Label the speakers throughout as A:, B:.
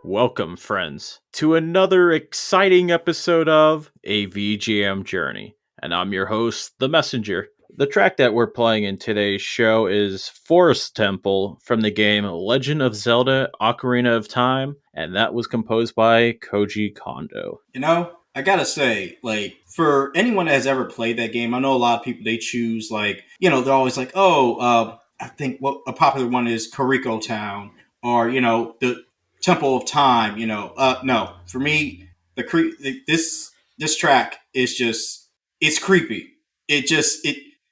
A: Welcome, friends, to another exciting episode of A VGM Journey. And I'm your host, The Messenger. The track that we're playing in today's show is Forest Temple from the game Legend of Zelda Ocarina of Time, and that was composed by Koji Kondo.
B: I gotta say, for anyone that has ever played that game, I know a lot of people, they choose, they're always like, I think what a popular one is Kariko Town, or, the Temple of Time, no. For me, this track is just, it's creepy.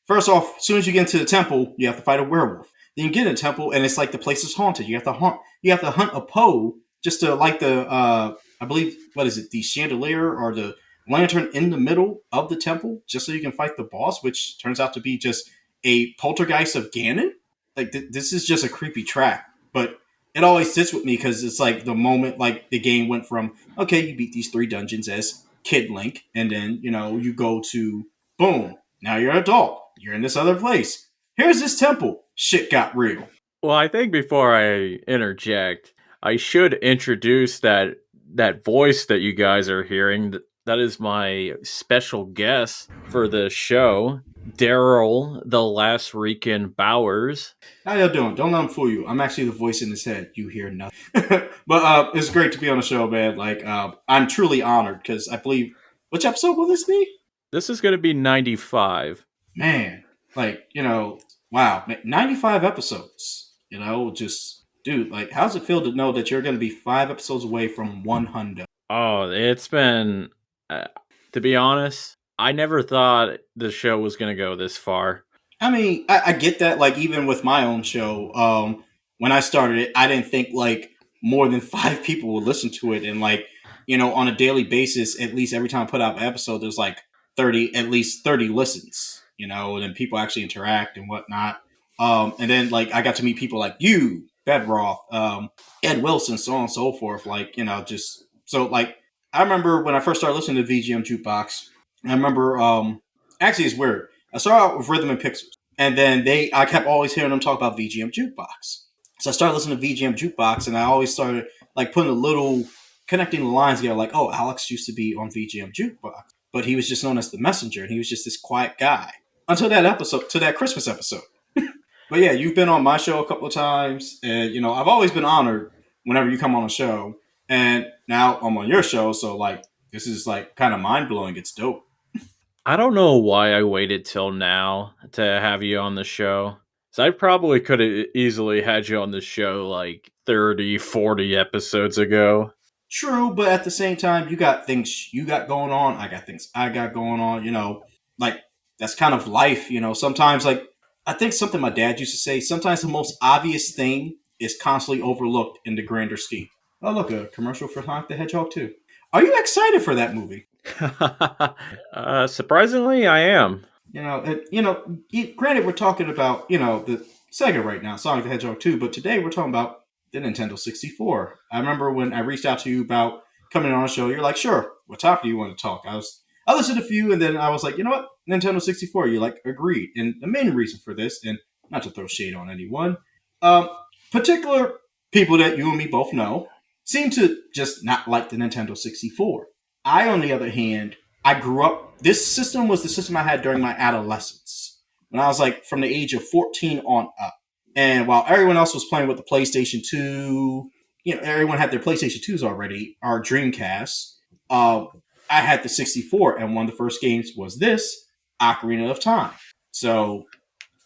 B: First off, as soon as you get into the temple, you have to fight a werewolf. Then you get in the temple, and it's like the place is haunted. You have to hunt a Poe just to light I believe, what is it, the chandelier or the lantern in the middle of the temple, just so you can fight the boss, which turns out to be just a poltergeist of Ganon. This is just a creepy track, but it always sits with me because it's like the moment like the game went from, okay, you beat these 3 dungeons as Kid Link, and then, you go to, boom, now you're an adult. You're in this other place. Here's this temple. Shit got real.
A: Well, I think before I interject, I should introduce that voice that you guys are hearing. That is my special guest for the show, Daryl, the Last Rican Bowers.
B: How y'all doing? Don't let him fool you. I'm actually the voice in his head. You hear nothing. But it's great to be on the show, man. I'm truly honored because I believe, which episode will this be?
A: This is going to be 95.
B: Man, wow, 95 episodes. Dude, how's it feel to know that you're going to be 5 episodes away from 100?
A: Oh, it's been, to be honest, I never thought the show was going to go this far.
B: I mean, I get that, even with my own show, when I started it, I didn't think, more than 5 people would listen to it. And, on a daily basis, at least every time I put out an episode, there's, at least 30 listens, and then people actually interact and whatnot. And then, I got to meet people like you, Bedroth, Ed Wilson, so on and so forth. I remember when I first started listening to VGM Jukebox, I remember, actually it's weird. I started out with Rhythm and Pixels, and then I kept always hearing them talk about VGM Jukebox. So I started listening to VGM Jukebox, and I always started, connecting the lines together, oh, Alex used to be on VGM Jukebox, but he was just known as the Messenger, and he was just this quiet guy. Until that Christmas episode. But yeah, you've been on my show a couple of times, and I've always been honored whenever you come on a show, and now I'm on your show, so this is kind of mind blowing. It's dope.
A: I don't know why I waited till now to have you on the show. So I probably could have easily had you on the show 30, 40 episodes ago.
B: True, but at the same time, you got things you got going on. I got things I got going on. That's kind of life. Sometimes I think something my dad used to say, sometimes the most obvious thing is constantly overlooked in the grander scheme. Oh, look, a commercial for Sonic the Hedgehog 2. Are you excited for that movie?
A: Surprisingly, I am.
B: Granted, we're talking about, the Sega right now, Sonic the Hedgehog 2, but today we're talking about the Nintendo 64. I remember when I reached out to you about coming on a show, you're like, sure, what topic do you want to talk? I listened to a few, and then I was like, you know what? Nintendo 64, you agreed. And the main reason for this, and not to throw shade on anyone, particular people that you and me both know seem to just not like the Nintendo 64. I, on the other hand, I grew up, this system was the system I had during my adolescence, when I was from the age of 14 on up. And while everyone else was playing with the PlayStation 2, everyone had their PlayStation 2s already, our Dreamcast, I had the 64, and one of the first games was this, Ocarina of Time. So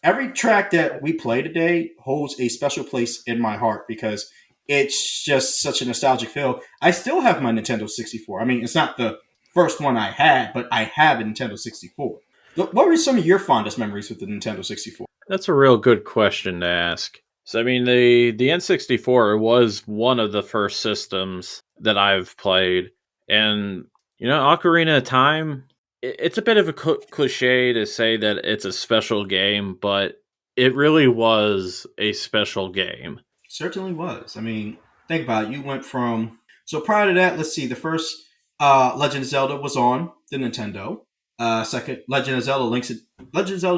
B: every track that we play today holds a special place in my heart because it's just such a nostalgic feel. I still have my Nintendo 64. I mean, it's not the first one I had, but I have a Nintendo 64. What were some of your fondest memories with the Nintendo 64?
A: That's a real good question to ask. So, I mean, the N64 was one of the first systems that I've played, and Ocarina of Time, it's a bit of a cliche to say that it's a special game, but it really was a special game.
B: Certainly was. I mean, think about it. You went from... So prior to that, let's see, the first Legend of Zelda was on the Nintendo. Second, Legend of Zelda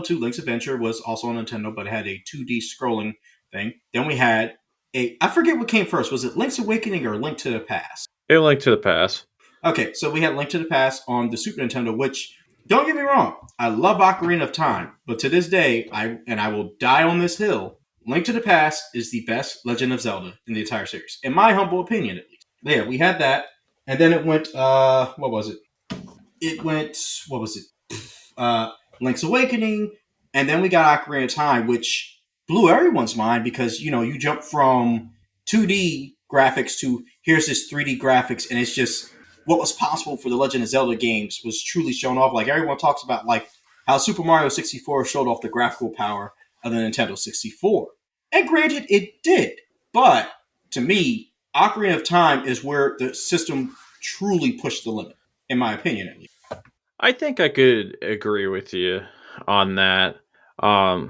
B: 2 Link's Adventure was also on Nintendo, but it had a 2D scrolling thing. Then we had I forget what came first. Was it Link's Awakening or Link to the Past?
A: A Link to the Past.
B: Okay, so we had Link to the Past on the Super Nintendo, which, don't get me wrong, I love Ocarina of Time, but to this day, I will die on this hill, Link to the Past is the best Legend of Zelda in the entire series, in my humble opinion, at least. Yeah, we had that, and then it went, what was it? It went, what was it? Link's Awakening, and then we got Ocarina of Time, which blew everyone's mind because, you jump from 2D graphics to here's this 3D graphics, and it's just what was possible for the Legend of Zelda games was truly shown off. Like, everyone talks about, like, how Super Mario 64 showed off the graphical power of the Nintendo 64. And granted, it did. But, to me, Ocarina of Time is where the system truly pushed the limit, in my opinion, at least.
A: I think I could agree with you on that. I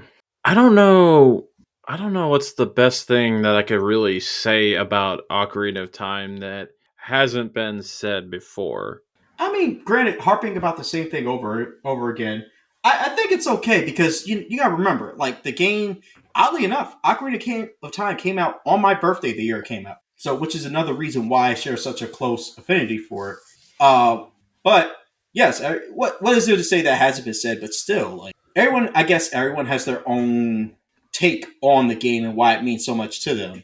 A: don't know what's the best thing that I could really say about Ocarina of Time that hasn't been said before.
B: I mean, granted, harping about the same thing over again, I think it's okay because you gotta remember, like, the game, oddly enough, Ocarina of Time came out on my birthday the year it came out. So, which is another reason why I share such a close affinity for it. But yes, what is there to say that hasn't been said? But still, like, everyone has their own take on the game and why it means so much to them.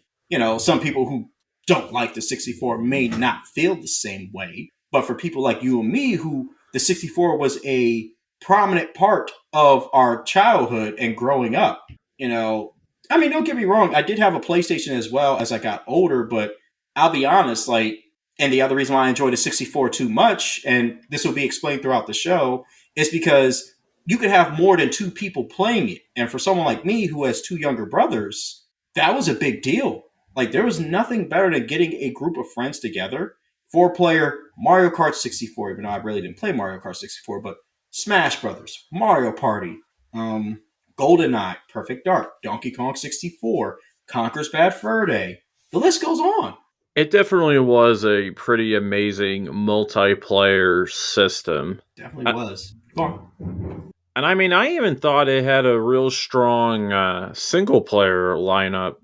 B: Some people who don't like the 64 may not feel the same way. But for people like you and me, who the 64 was a prominent part of our childhood and growing up, I mean, don't get me wrong, I did have a PlayStation as well as I got older, but I'll be honest, like, and the other reason why I enjoy the 64 too much, and this will be explained throughout the show, is because you could have more than two people playing it. And for someone like me who has two younger brothers, that was a big deal. Like, there was nothing better than getting a group of friends together, 4-player Mario Kart 64, even though I really didn't play Mario Kart 64, but Smash Brothers, Mario Party, GoldenEye, Perfect Dark, Donkey Kong 64, Conker's Bad Fur Day. The list goes on.
A: It definitely was a pretty amazing multiplayer system.
B: Definitely was. Go on.
A: And I mean, I even thought it had a real strong single-player lineup,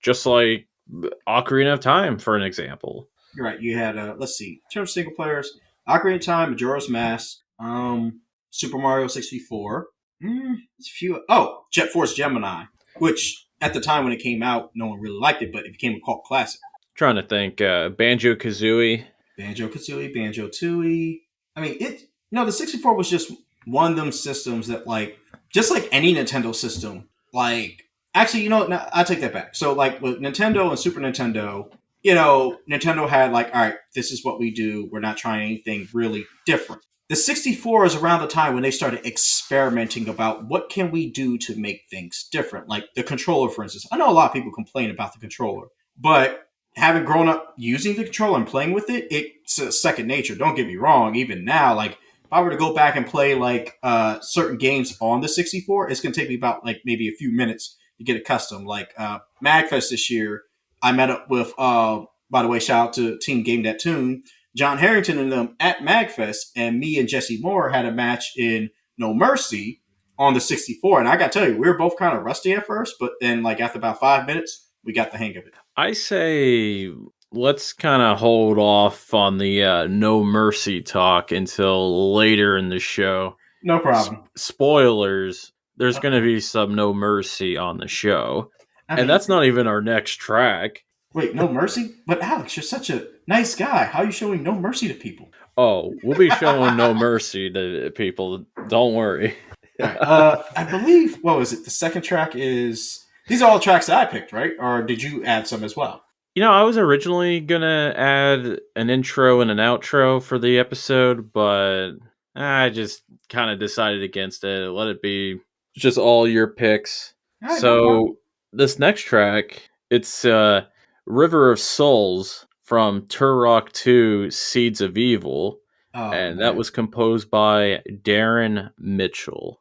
A: just like Ocarina of Time, for an example.
B: You're right. You had, let's see, in terms of single players, Ocarina of Time, Majora's Mask, Super Mario 64, Jet Force Gemini, which at the time when it came out, no one really liked it, but it became a cult classic.
A: Trying to think, Banjo-Kazooie.
B: Banjo-Kazooie, Banjo-Tooie. I mean, the 64 was just one of them systems that, like, just like any Nintendo system, like, actually, no, I take that back. So, like, with Nintendo and Super Nintendo, Nintendo had, like, all right, this is what we do. We're not trying anything really different. The 64 is around the time when they started experimenting about what can we do to make things different. Like the controller, for instance. I know a lot of people complain about the controller, but having grown up using the controller and playing with it, it's a second nature. Don't get me wrong. Even now, like, if I were to go back and play, like, certain games on the 64, it's going to take me about, like, maybe a few minutes to get accustomed. Like, MagFest this year, I met up with, by the way, shout out to Team Game That Tune, John Harrington and them at MagFest, and me and Jesse Moore had a match in No Mercy on the 64. And I got to tell you, we were both kind of rusty at first, but then, like, after about 5 minutes, we got the hang of it.
A: I say let's kind of hold off on the No Mercy talk until later in the show.
B: No problem.
A: Spoilers, there's going to be some No Mercy on the show. And that's not even our next track.
B: Wait, No Mercy? But Alex, you're such a nice guy. How are you showing no mercy to people?
A: Oh, we'll be showing no mercy to people. Don't worry.
B: I believe, what was it? The second track is... These are all tracks that I picked, right? Or did you add some as well?
A: I was originally going to add an intro and an outro for the episode, but I just kind of decided against it. Let it be just all your picks. All right, so this next track, it's River of Souls from Turok 2 Seeds of Evil. Oh, and that was composed by Darren Mitchell.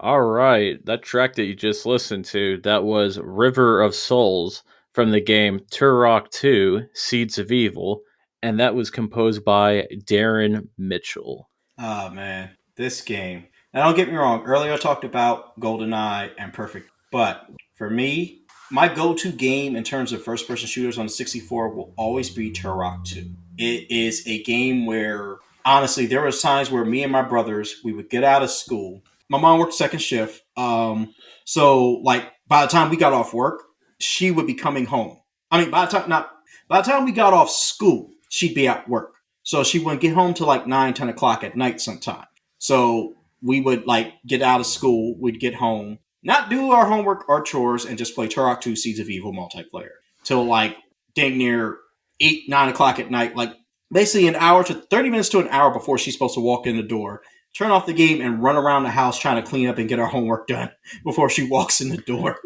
A: All right, that track that you just listened to, that was River of Souls from the game Turok 2 Seeds of Evil, and that was composed by Darren Mitchell.
B: Oh man, this game. Now don't get me wrong. Earlier I talked about GoldenEye and Perfect, but for me, my go-to game in terms of first-person shooters on the 64 will always be Turok 2. It is a game where honestly there was times where me and my brothers we would get out of school. My mom worked second shift, so like by the time we got off work, she would be coming home. I mean, by the time we got off school, she'd be at work. So she wouldn't get home till like 9, 10 o'clock at night sometime. So we would like get out of school, we'd get home, not do our homework or chores, and just play Turok 2 Seeds of Evil multiplayer till like dang near 8, 9 o'clock at night. Like basically an hour to 30 minutes to an hour before she's supposed to walk in the door, turn off the game, and run around the house trying to clean up and get our homework done before she walks in the door.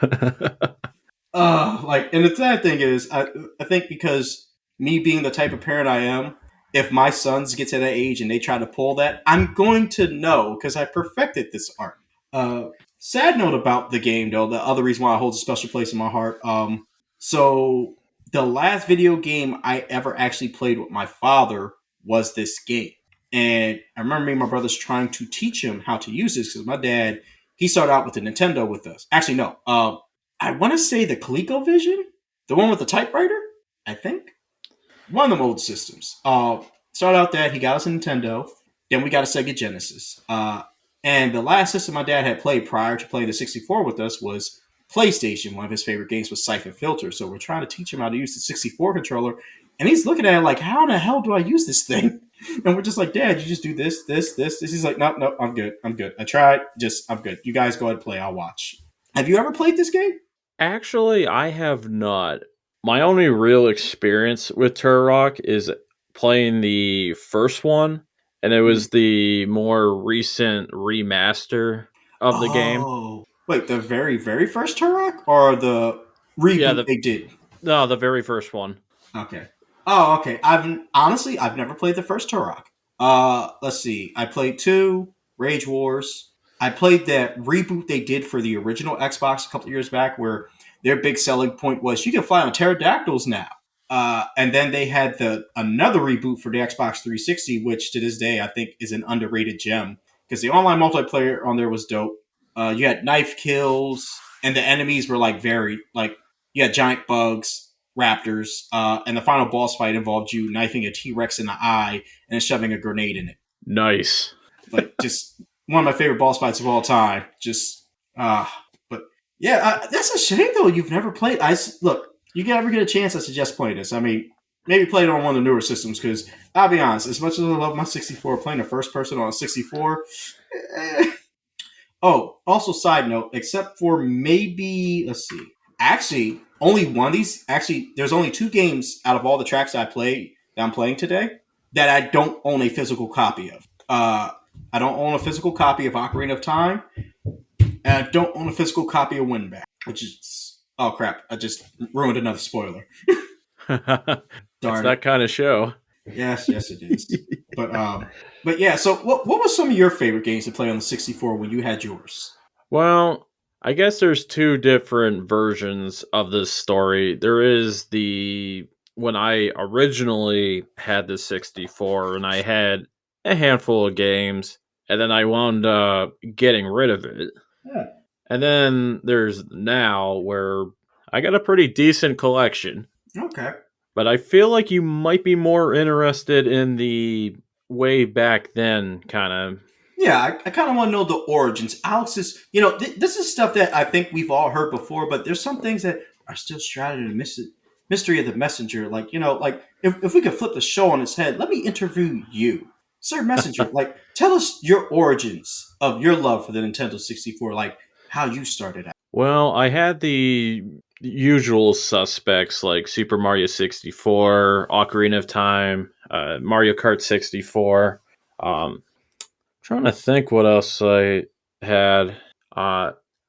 B: And the sad thing is, I think because me being the type of parent I am, if my sons get to that age and they try to pull that, I'm going to know because I perfected this art. Uh, Sad note about the game, though, the other reason why it holds a special place in my heart. So the last video game I ever actually played with my father was this game, and I remember me and my brothers trying to teach him how to use this because my dad he started out with the Nintendo with us. Actually, no. I want to say the ColecoVision, the one with the typewriter. I think one of the old systems. Started out that he got us a Nintendo, then we got a Sega Genesis. And the last system my dad had played prior to playing the 64 with us was PlayStation. One of his favorite games was Siphon Filter. So we're trying to teach him how to use the 64 controller, and he's looking at it like, "How in the hell do I use this thing?" And we're just like, "Dad, you just do this, this, this." He's like, "No, no, I'm good. I'm good. I tried. Just I'm good. You guys go ahead and play. I'll watch." Have you ever played this game?
A: Actually, I have not. My only real experience with Turok is playing the first one, and it was the more recent remaster of the game.
B: Oh, wait, the very, very first Turok or the
A: Yeah,
B: reboot they did?
A: the very first one.
B: Okay. Oh, okay. I've never played the first Turok. Let's see. I played two Rage Wars. I played that reboot they did for the original Xbox a couple of years back, where their big selling point was you can fly on pterodactyls now. And then they had the another reboot for the Xbox 360, which to this day I think is an underrated gem because the online multiplayer on there was dope. You had knife kills, and the enemies were like very like you had giant bugs, raptors, and the final boss fight involved you knifing a T Rex in the eye and shoving a grenade in it.
A: Nice.
B: Like just one of my favorite boss fights of all time. Just but yeah, that's a shame though. You've never played. Look, you can ever get a chance, I suggest playing this. I mean, maybe play it on one of the newer systems because I'll be honest, as much as I love my 64, playing the first person on a 64. Eh. Oh, also side note, except for maybe let's see, actually only one of these. Actually, there's only two games out of all the tracks I played that I'm playing today that I don't own a physical copy of. I don't own a physical copy of Ocarina of Time, and I don't own a physical copy of Winback, which is oh crap! I just ruined another spoiler.
A: It's
B: Darn it.
A: that kind of show.
B: Yes, yes, it is. But yeah. So, what was some of your favorite games to play on the 64 when you had yours?
A: Well, I guess there's two different versions of this story. There is the when I originally had the 64 and I had a handful of games, and then I wound up getting rid of it.
B: Yeah.
A: And then there's now where I got a pretty decent collection.
B: Okay.
A: But I feel like you might be more interested in the way back then kind of.
B: Yeah, I kind of want to know the origins. Alex is, this is stuff that I think we've all heard before, but there's some things that are still shrouded in mystery of the messenger. Like, like if we could flip the show on its head, let me interview you, Sir Messenger. Like, tell us your origins of your love for the Nintendo 64, like how you started out.
A: Well, I had the usual suspects like Super Mario 64, Ocarina of Time, Mario Kart 64. Trying to think what else I had.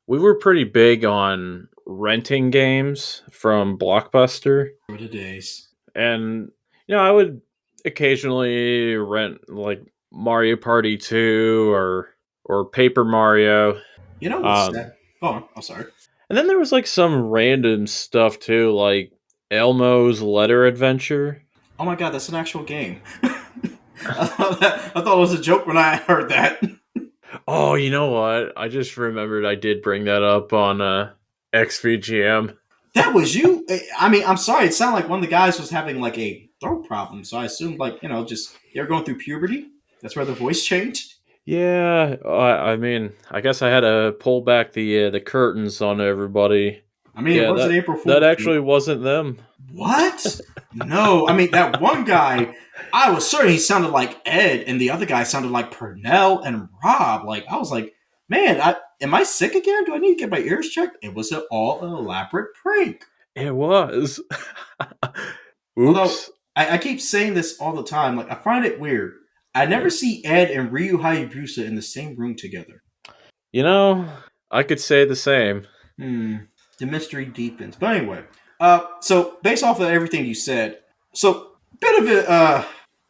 A: We were pretty big on renting games from Blockbuster.
B: For the days.
A: And, I would occasionally rent like Mario Party 2 or or Paper Mario.
B: You know what's
A: Um,
B: that? Go on. I'm sorry.
A: and then there was like some random stuff too, like Elmo's Letter Adventure.
B: Oh my god, that's an actual game. I thought it was a joke when I heard that.
A: Oh, you know what? I just remembered I did bring that up on XVGM.
B: That was you. I mean, I'm sorry. It sounded like one of the guys was having like a throat problem, so I assumed like just they were going through puberty. That's where the voice changed.
A: Yeah, I mean, I guess I had to pull back the curtains on everybody.
B: I mean, it
A: Yeah,
B: wasn't
A: that
B: April
A: that
B: Fool's.
A: actually wasn't them.
B: What? No, I mean that one guy. I was certain he sounded like Ed, and the other guy sounded like Purnell and Rob. Like I was like, man, am I sick again? Do I need to get my ears checked? It was all an elaborate prank.
A: It was.
B: Although
A: Oops.
B: I keep saying this all the time, like I find it weird. I never see Ed and Ryu Hayabusa in the same room together.
A: You know, I could say the same.
B: The mystery deepens. But anyway, so based off of everything you said, so bit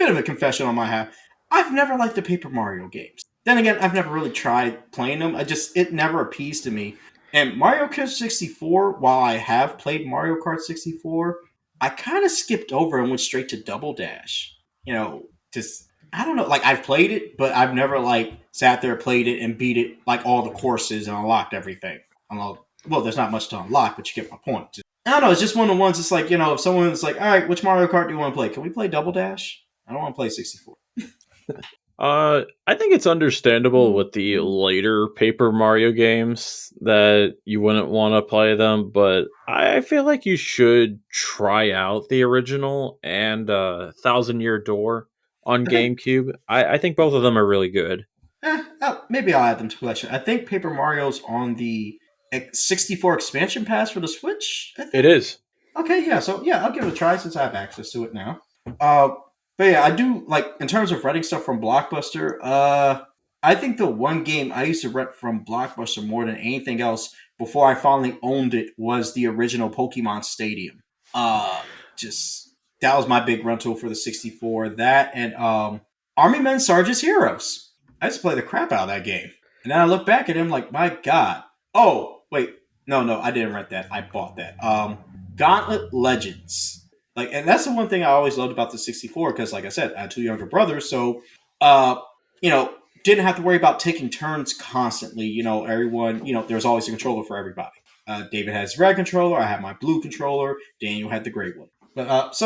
B: of a confession on my half. I've never liked the Paper Mario games. Then again, I've never really tried playing them. It never appeased to me. And Mario Kart 64, while I have played Mario Kart 64, I kind of skipped over and went straight to Double Dash. Just I don't know. Like I've played it, but I've never like sat there, played it, and beat it like all the courses and unlocked everything. Well, there's not much to unlock, but you get my point. I don't know. It's just one of the ones. It's like if someone's like, "All right, which Mario Kart do you want to play? Can we play Double Dash?" I don't want to play 64.
A: I think it's understandable with the later Paper Mario games that you wouldn't want to play them, but I feel like you should try out the original and Thousand Year Door on GameCube. I think both of them are really good.
B: Maybe I'll add them to collection. I think Paper Mario's on the 64 expansion pass for the Switch.
A: It is.
B: Okay, yeah. So yeah, I'll give it a try since I have access to it now. But yeah, I do like in terms of renting stuff from Blockbuster. I think the one game I used to rent from Blockbuster more than anything else before I finally owned it was the original Pokemon Stadium. Just that was my big rental for the 64. That and Army Men Sarge's Heroes. I used to play the crap out of that game, and then I look back at him like, my God. Oh wait, no, I didn't rent that. I bought that. Gauntlet Legends. Like, and that's the one thing I always loved about the 64 because, like I said, I had two younger brothers, so didn't have to worry about taking turns constantly. Everyone, there's always a controller for everybody. David has his red controller, I have my blue controller, Daniel had the gray one. But out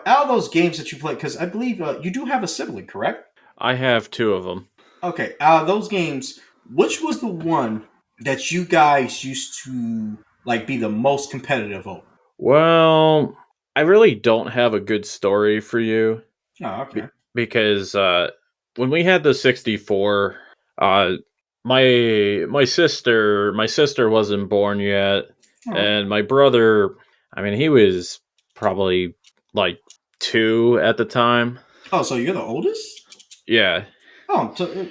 B: of those games that you play, because I believe you do have a sibling, correct?
A: I have two of them.
B: Okay, out of those games, which was the one that you guys used to like be the most competitive over?
A: Well, I really don't have a good story for you.
B: Oh, okay.
A: Because when we had the 64, my sister wasn't born yet, and my brother, I mean, he was probably like 2 at the time.
B: Oh, so you're the oldest?
A: Yeah.
B: Oh, so,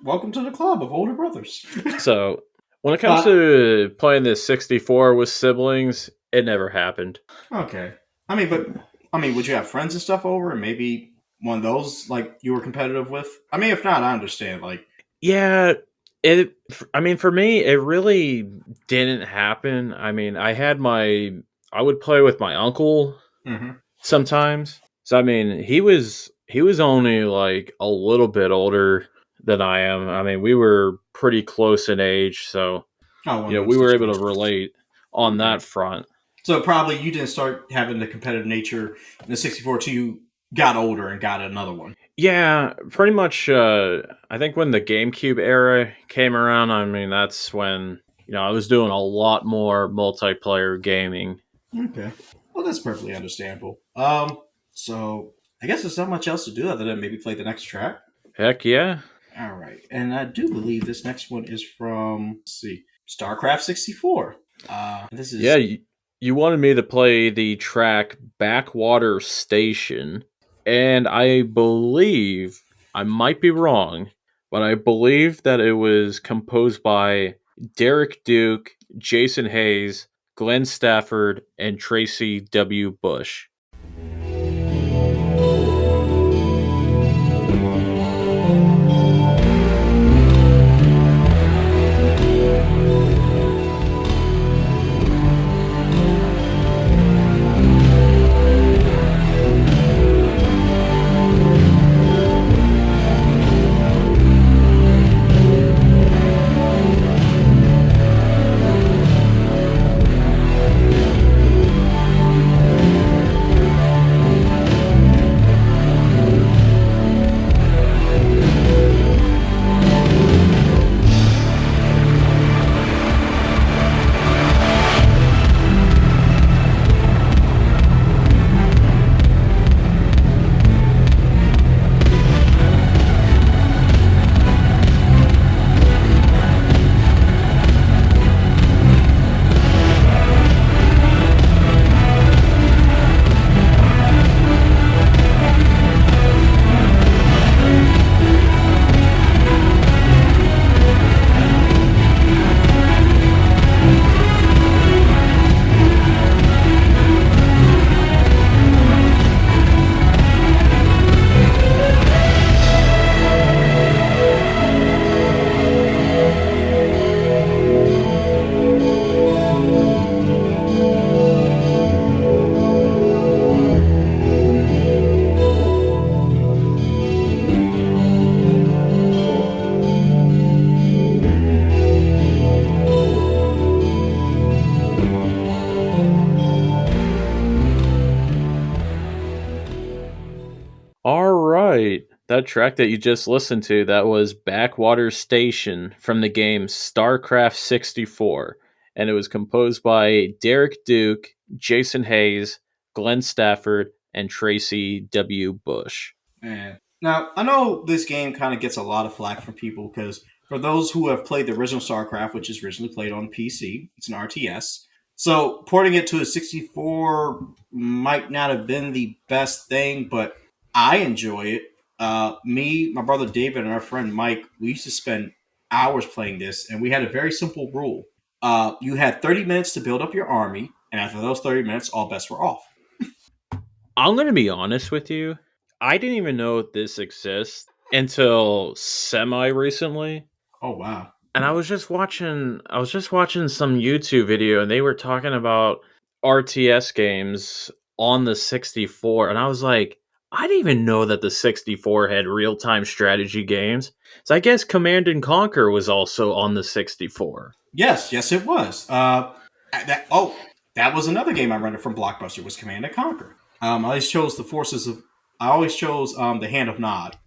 B: welcome to the club of older brothers.
A: So when it comes to playing this 64 with siblings, it never happened.
B: Okay. Would you have friends and stuff over, and maybe one of those like you were competitive with? I mean, if not, I understand. Like,
A: yeah, for me, it really didn't happen. I mean, I would play with my uncle sometimes. So I mean, he was only like a little bit older than I am. I mean, we were pretty close in age, so we were able to relate on that front.
B: So probably you didn't start having the competitive nature in the 64 till you got older and got another one.
A: Yeah, pretty much. I think when the GameCube era came around, I mean, that's when I was doing a lot more multiplayer gaming.
B: Okay, well, that's perfectly understandable. So I guess there's not much else to do other than maybe play the next track.
A: Heck yeah!
B: All right, and I do believe this next one is from StarCraft 64. This is
A: You wanted me to play the track Backwater Station, and I believe, I might be wrong, but I believe that it was composed by Derek Duke, Jason Hayes, Glenn Stafford, and Tracy W. Bush. That track that you just listened to, that was Backwater Station from the game StarCraft 64. And it was composed by Derek Duke, Jason Hayes, Glenn Stafford, and Tracy W. Bush.
B: Man. Now, I know this game kind of gets a lot of flack from people because for those who have played the original StarCraft, which is originally played on PC, it's an RTS. So porting it to a 64 might not have been the best thing, but I enjoy it. Me, my brother David, and our friend Mike, we used to spend hours playing this, and we had a very simple rule. You had 30 minutes to build up your army, and after those 30 minutes, all bets were off.
A: I'm going to be honest with you. I didn't even know this exists until semi recently.
B: Oh, wow.
A: And I was just watching some YouTube video and they were talking about RTS games on the 64 and I was like, I didn't even know that the 64 had real-time strategy games. So I guess Command and Conquer was also on the 64.
B: Yes, it was. That was another game I rented from Blockbuster. Was Command and Conquer. I always chose the forces of. I always chose the Hand of Nod.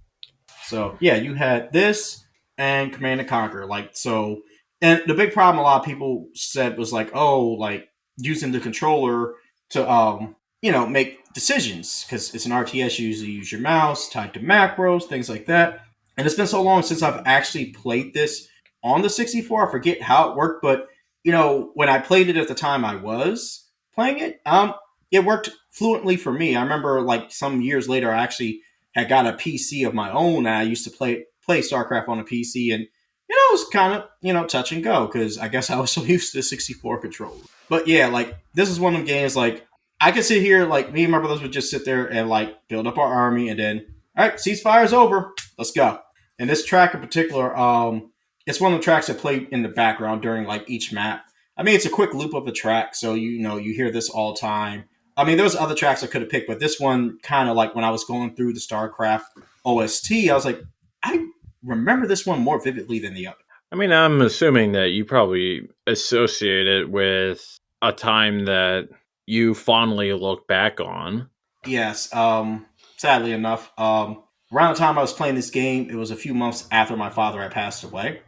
B: So yeah, you had this and Command and Conquer. Like so, and the big problem a lot of people said was like, oh, like using the controller to make decisions because it's an RTS. You usually use your mouse, tied to macros, things like that. And it's been so long since I've actually played this on the 64. I forget how it worked, but when I played it at the time I was playing it, it worked fluently for me. I remember like some years later, I actually had got a PC of my own, and I used to play StarCraft on a PC, and it was kind of touch and go because I guess I was so used to the 64 controller. But yeah, like this is one of the games like I could sit here like me and my brothers would just sit there and like build up our army, and then all right, ceasefire's over, let's go. And this track in particular, it's one of the tracks that played in the background during like each map. I mean, it's a quick loop of the track, so you hear this all the time. I mean, there's other tracks I could have picked, but this one kind of like when I was going through the StarCraft OST, I was like, I remember this one more vividly than the other.
A: I mean, I'm assuming that you probably associate it with a time that you fondly look back on.
B: Yes. Sadly enough, around the time I was playing this game, it was a few months after my father had passed away.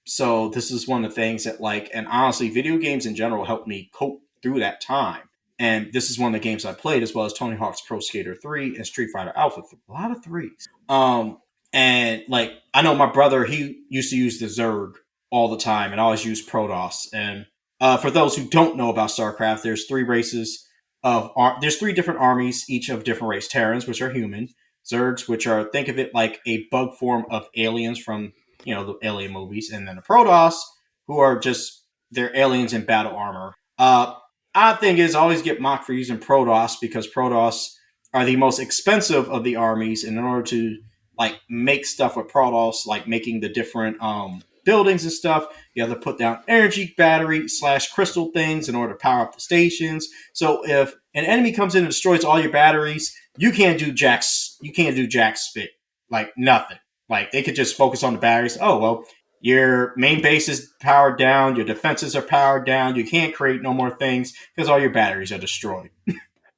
B: So this is one of the things that and honestly, video games in general helped me cope through that time. And this is one of the games I played, as well as Tony Hawk's Pro Skater 3 and Street Fighter Alpha. A lot of threes. And I know my brother, he used to use the Zerg all the time and always use Protoss. And for those who don't know about StarCraft, there's there's three different armies, each of different race. Terrans, which are human. Zergs, which are, think of it like a bug form of aliens from, the alien movies. And then the Protoss, who are just, they're aliens in battle armor. Odd thing is, I always get mocked for using Protoss because Protoss are the most expensive of the armies. And in order to make stuff with Protoss, like making the different buildings and stuff, you have to put down energy battery / crystal things in order to power up the stations. So if an enemy comes in and destroys all your batteries, you can't do jack spit, like nothing. Like they could just focus on the batteries. Oh well, your main base is powered down, your defenses are powered down, you can't create no more things because all your batteries are destroyed.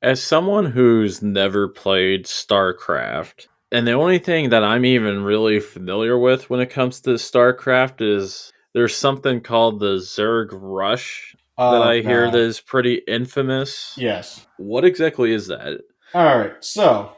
A: As someone who's never played StarCraft, and the only thing that I'm even really familiar with when it comes to StarCraft is there's something called the Zerg Rush that I hear that is pretty infamous.
B: Yes.
A: What exactly is that?
B: All right, so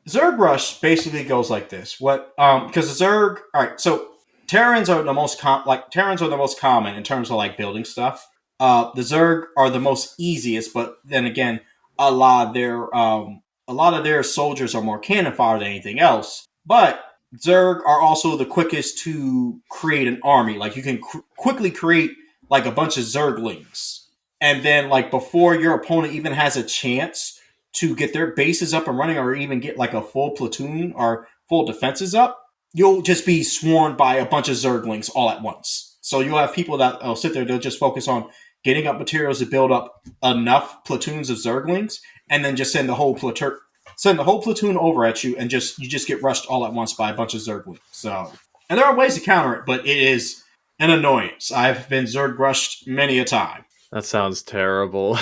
B: Zerg Rush basically goes like this. Because the Zerg, all right, so Terrans are the most common in terms of building stuff. The Zerg are the most easiest, but then again, a lot of their soldiers are more cannon fodder than anything else. But Zerg are also the quickest to create an army. Like you can quickly create a bunch of Zerglings, and then before your opponent even has a chance to get their bases up and running, or even get a full platoon or full defenses up, you'll just be swarmed by a bunch of Zerglings all at once. So you'll have people that will sit there, they'll just focus on getting up materials to build up enough platoons of Zerglings, and then just send the whole platoon over at you, and you just get rushed all at once by a bunch of Zerglings. So, and there are ways to counter it, but it is an annoyance. I've been Zerg rushed many a time.
A: That sounds terrible.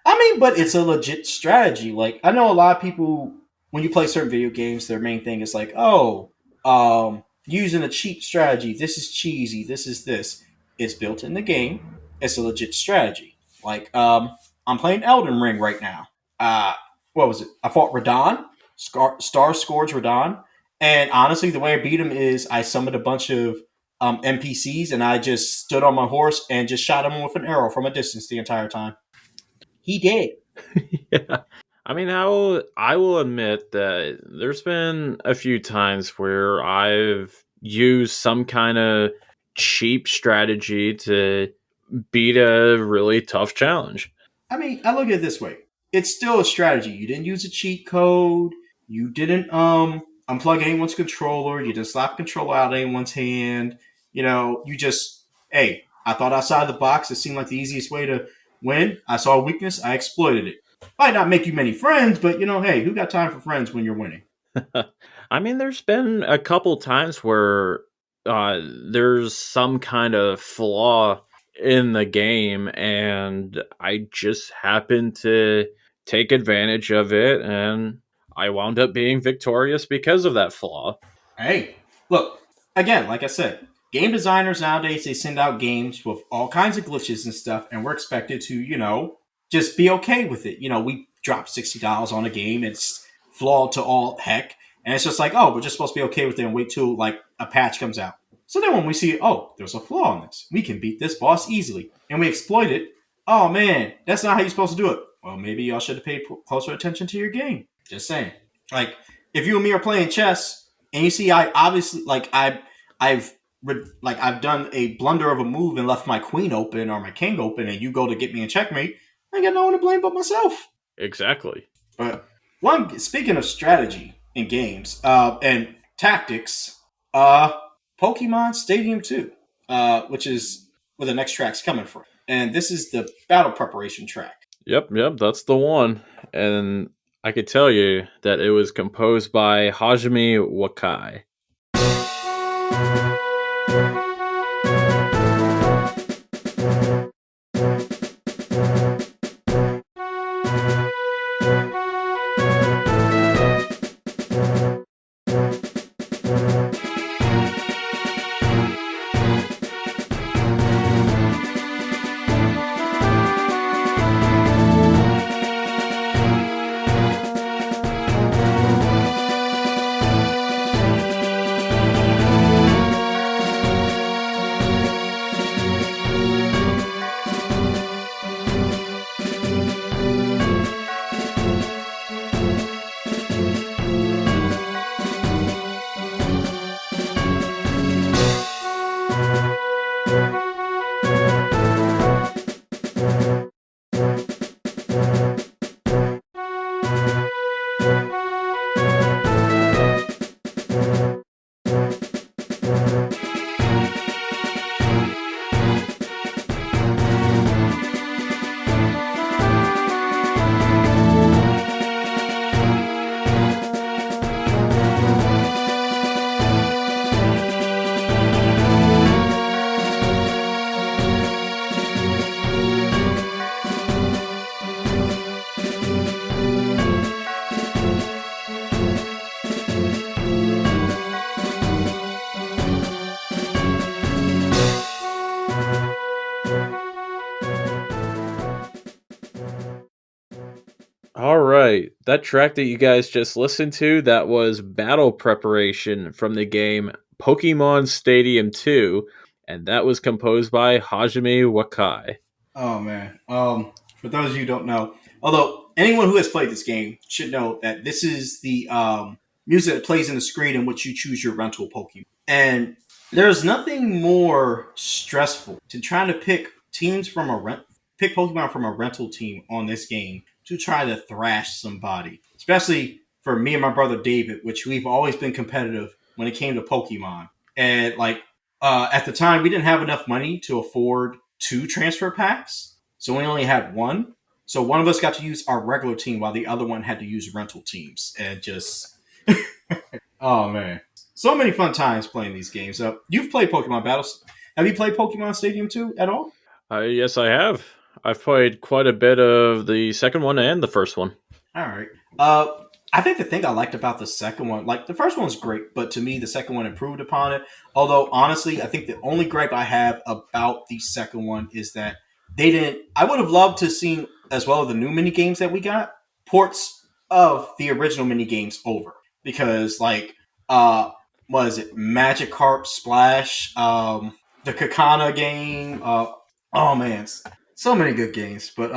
B: I mean, but it's a legit strategy. I know a lot of people when you play certain video games, their main thing is like, oh, using a cheap strategy. This is cheesy. This is this. It's built in the game. It's a legit strategy. Like, I'm playing Elden Ring right now. Uh, what was it? I fought Radon, Star Scourge Radon, and honestly, the way I beat him is I summoned a bunch of NPCs and I just stood on my horse and just shot him with an arrow from a distance the entire time. He did.
A: Yeah. I mean, I will admit that there's been a few times where I've used some kind of cheap strategy to beat a really tough challenge.
B: I mean, I look at it this way. It's still a strategy. You didn't use a cheat code. You didn't unplug anyone's controller. You didn't slap a controller out of anyone's hand. You just, hey, I thought outside the box. It seemed like the easiest way to win. I saw a weakness. I exploited it. Might not make you many friends, but hey, who got time for friends when you're winning?
A: I mean, there's been a couple times where there's some kind of flaw in the game, and I just happened to take advantage of it, and I wound up being victorious because of that flaw.
B: Hey, look, again, like I said, game designers nowadays, they send out games with all kinds of glitches and stuff, and we're expected to, just be okay with it. We drop $60 on a game, it's flawed to all heck, and it's just like, oh, we're just supposed to be okay with it and wait till like a patch comes out. So then when we see, oh, there's a flaw in this, we can beat this boss easily, and we exploit it. Oh man, that's not how you're supposed to do it. Well, maybe y'all should have paid closer attention to your game. Just saying. Like, if you and me are playing chess, and you see, I obviously I've done a blunder of a move and left my queen open or my king open, and you go to get me in checkmate. I got no one to blame but myself.
A: Exactly.
B: But speaking of strategy in games and tactics, Pokemon Stadium 2, which is where the next track's coming from, and this is the battle preparation track.
A: Yep, that's the one. And I could tell you that it was composed by Hajime Wakai. All right, that track that you guys just listened to, that was battle preparation from the game Pokemon Stadium 2, and that was composed by Hajime Wakai.
B: Oh man. For those of you who don't know, although anyone who has played this game should know that this is the music that plays in the screen in which you choose your rental Pokemon. And there's nothing more stressful to trying to pick Pokemon from a rental team on this game to try to thrash somebody. Especially for me and my brother David, which we've always been competitive when it came to Pokemon. And like at the time, we didn't have enough money to afford two transfer packs, so we only had one. So one of us got to use our regular team while the other one had to use rental teams, and just oh man, so many fun times playing these games. You've played Pokemon Battles. Have you played Pokemon Stadium 2 at all?
A: Yes, I have. I've played quite a bit of the second one and the first one.
B: All right. I think the thing I liked about the second one, like the first one was great, but to me the second one improved upon it. Although honestly, I think the only gripe I have about the second one is that they didn't. I would have loved to seen as well as the new mini games that we got ports of the original mini games over because like what is it, Magikarp Splash, the Kakana game. Oh man, so many good games. But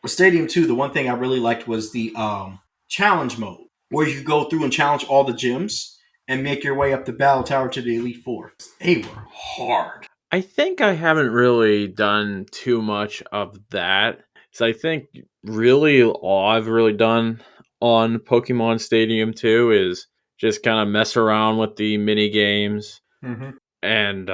B: with Stadium 2, the one thing I really liked was the challenge mode, where you go through and challenge all the gyms and make your way up the battle tower to the Elite Four. They were hard.
A: I think I haven't really done too much of that. So I think really all I've really done on Pokemon Stadium 2 is just kind of mess around with the mini games.
B: Mm-hmm.
A: And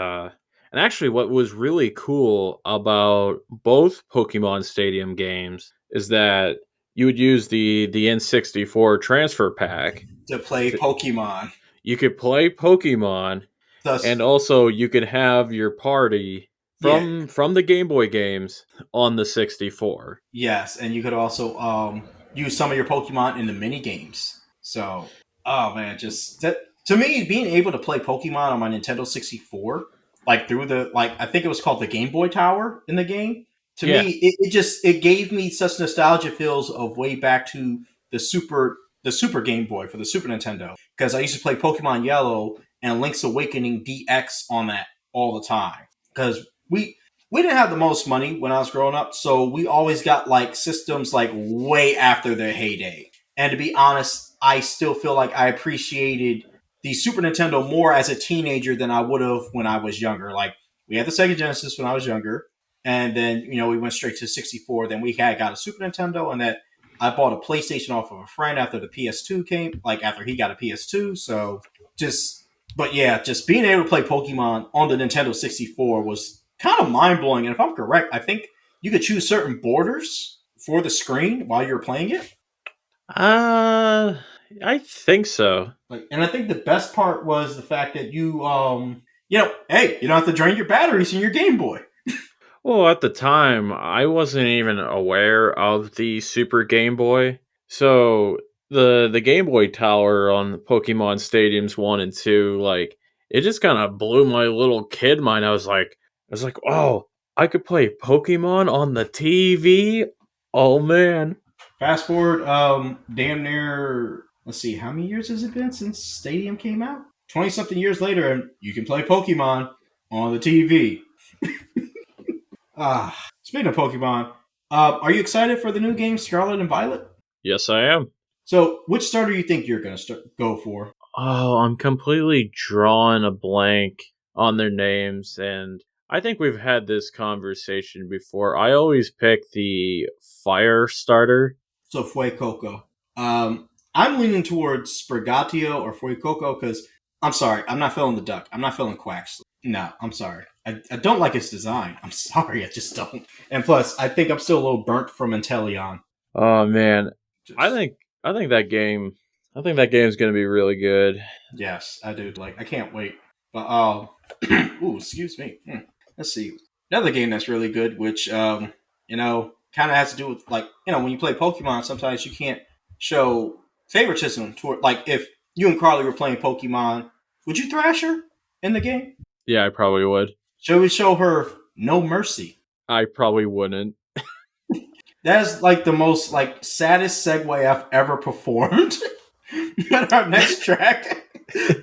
A: actually what was really cool about both Pokemon Stadium games is that you would use the N64 transfer pack
B: To play Pokemon.
A: you could play Pokemon,
B: Thus,
A: and also you could have your party
B: yeah,
A: from the Game Boy games on the 64.
B: yes, and you could also use some of your Pokemon in the mini games. So, oh man, just that to me, being able to play Pokemon on my Nintendo 64, like through the like, I think it was called the Game Boy Tower in the game. To
A: Yeah,
B: me, it just it gave me such nostalgia feels of way back to the Super Game Boy for the Super Nintendo because I used to play Pokemon Yellow and Link's Awakening DX on that all the time because we didn't have the most money when I was growing up, so we always got like systems like way after their heyday. And to be honest, I still feel like I appreciated the Super Nintendo more as a teenager than I would have when I was younger. Like we had the Sega Genesis when I was younger, and then we went straight to 64. Then we had got a Super Nintendo, and that I bought a PlayStation off of a friend after the PS2 came, like after he got a PS2. So just, but yeah, just being able to play Pokemon on the Nintendo 64 was kind of mind blowing. And if I'm correct, I think you could choose certain borders for the screen while you're playing it.
A: uh, I think so.
B: Like, and I think the best part was the fact that hey, you don't have to drain your batteries in your Game Boy.
A: Well, at the time, I wasn't even aware of the Super Game Boy. So the Game Boy Tower on Pokemon Stadiums 1 and 2, like it just kind of blew my little kid mind. I was like, "Oh, I could play Pokemon on the TV?" Oh man.
B: Fast forward, damn near. Let's see, how many years has it been since Stadium came out? 20 something years later, and you can play Pokemon on the TV. Speaking of Pokemon, are you excited for the new game Scarlet and Violet?
A: Yes, I am.
B: So, which starter do you think you're going to go for?
A: Oh, I'm completely drawing a blank on their names, and I think we've had this conversation before. I always pick the fire starter.
B: So, Fuecoco. I'm leaning towards Sprigatio or Fuecoco because I'm sorry, I'm not feeling the duck. I'm not feeling Quaxley. No, I'm sorry. I don't like its design. I'm sorry, I just don't. And plus, I think I'm still a little burnt from Inteleon.
A: Oh man, I
B: Just
A: think I think that game. I think that game's gonna be really good.
B: yes, I do. Like, I can't wait. But ooh, excuse me. Let's see. Another game that's really good, which kind of has to do with like when you play Pokemon, sometimes you can't show favoritism toward like if you and Carly were playing Pokemon, would you thrash her in the game?
A: Yeah, I probably would.
B: Should we show her no mercy?
A: I probably wouldn't.
B: That's like the most like saddest segue I've ever performed. But our next track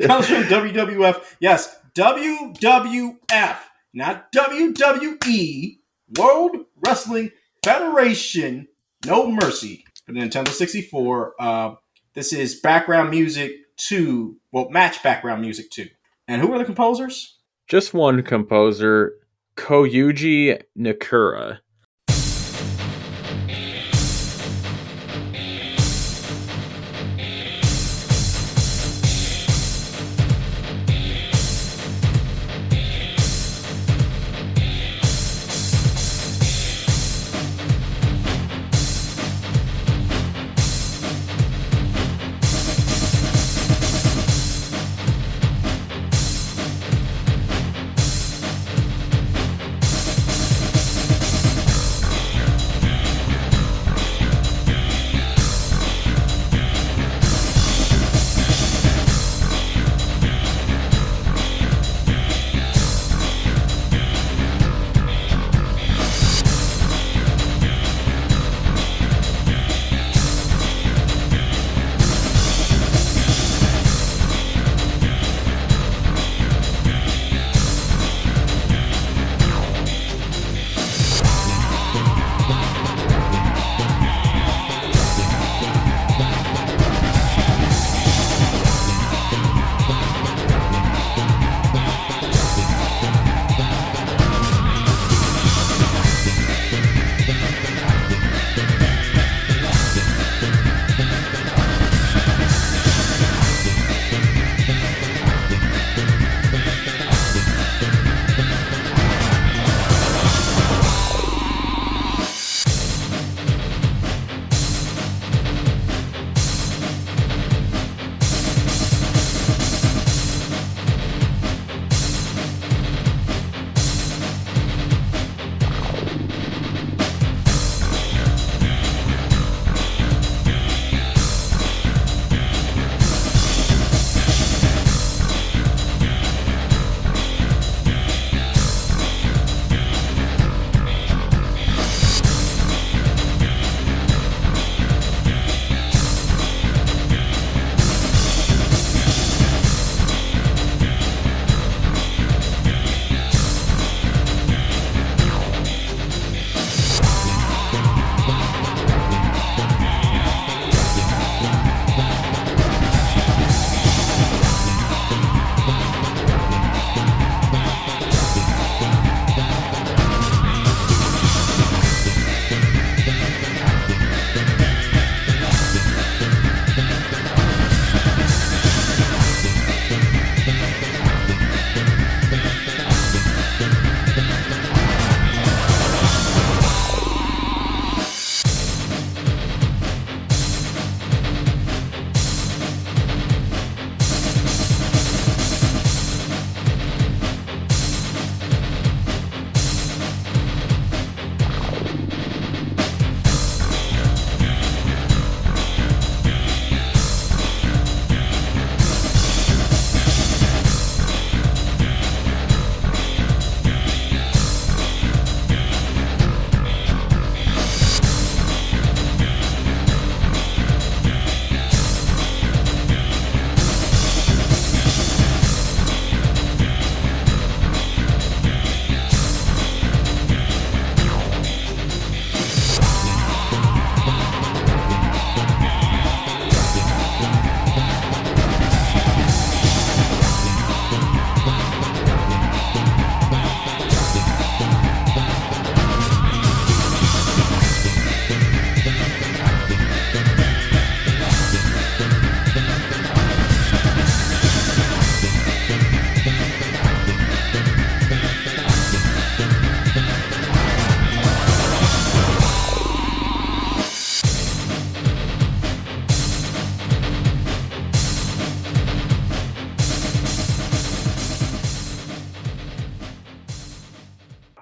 B: comes from WWF. Yes, WWF, not WWE. World Wrestling Federation. No Mercy for the Nintendo 64. This is background music 2. Well, match background music 2. And who are the composers?
A: Just one composer, Kouji Niikura.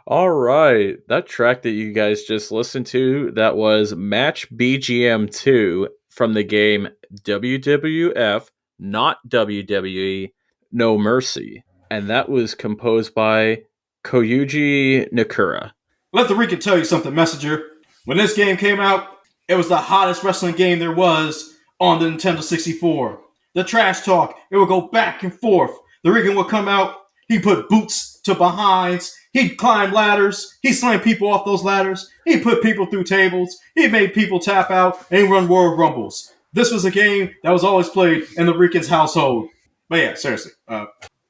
A: All right. That track that you guys just listened to, that was Match BGM 2 from the game WWF, not WWE, No Mercy. And that was composed by Kouji Niikura.
B: Let the Rican tell you something, Messenger. When this game came out, it was the hottest wrestling game there was on the Nintendo 64. The trash talk, it would go back and forth. The Rican would come out, he'd put boots to behinds, he'd climb ladders, he'd slam people off those ladders, he'd put people through tables, he made people tap out, and he'd run World Rumbles. This was a game that was always played in the Rican's household. But yeah, seriously,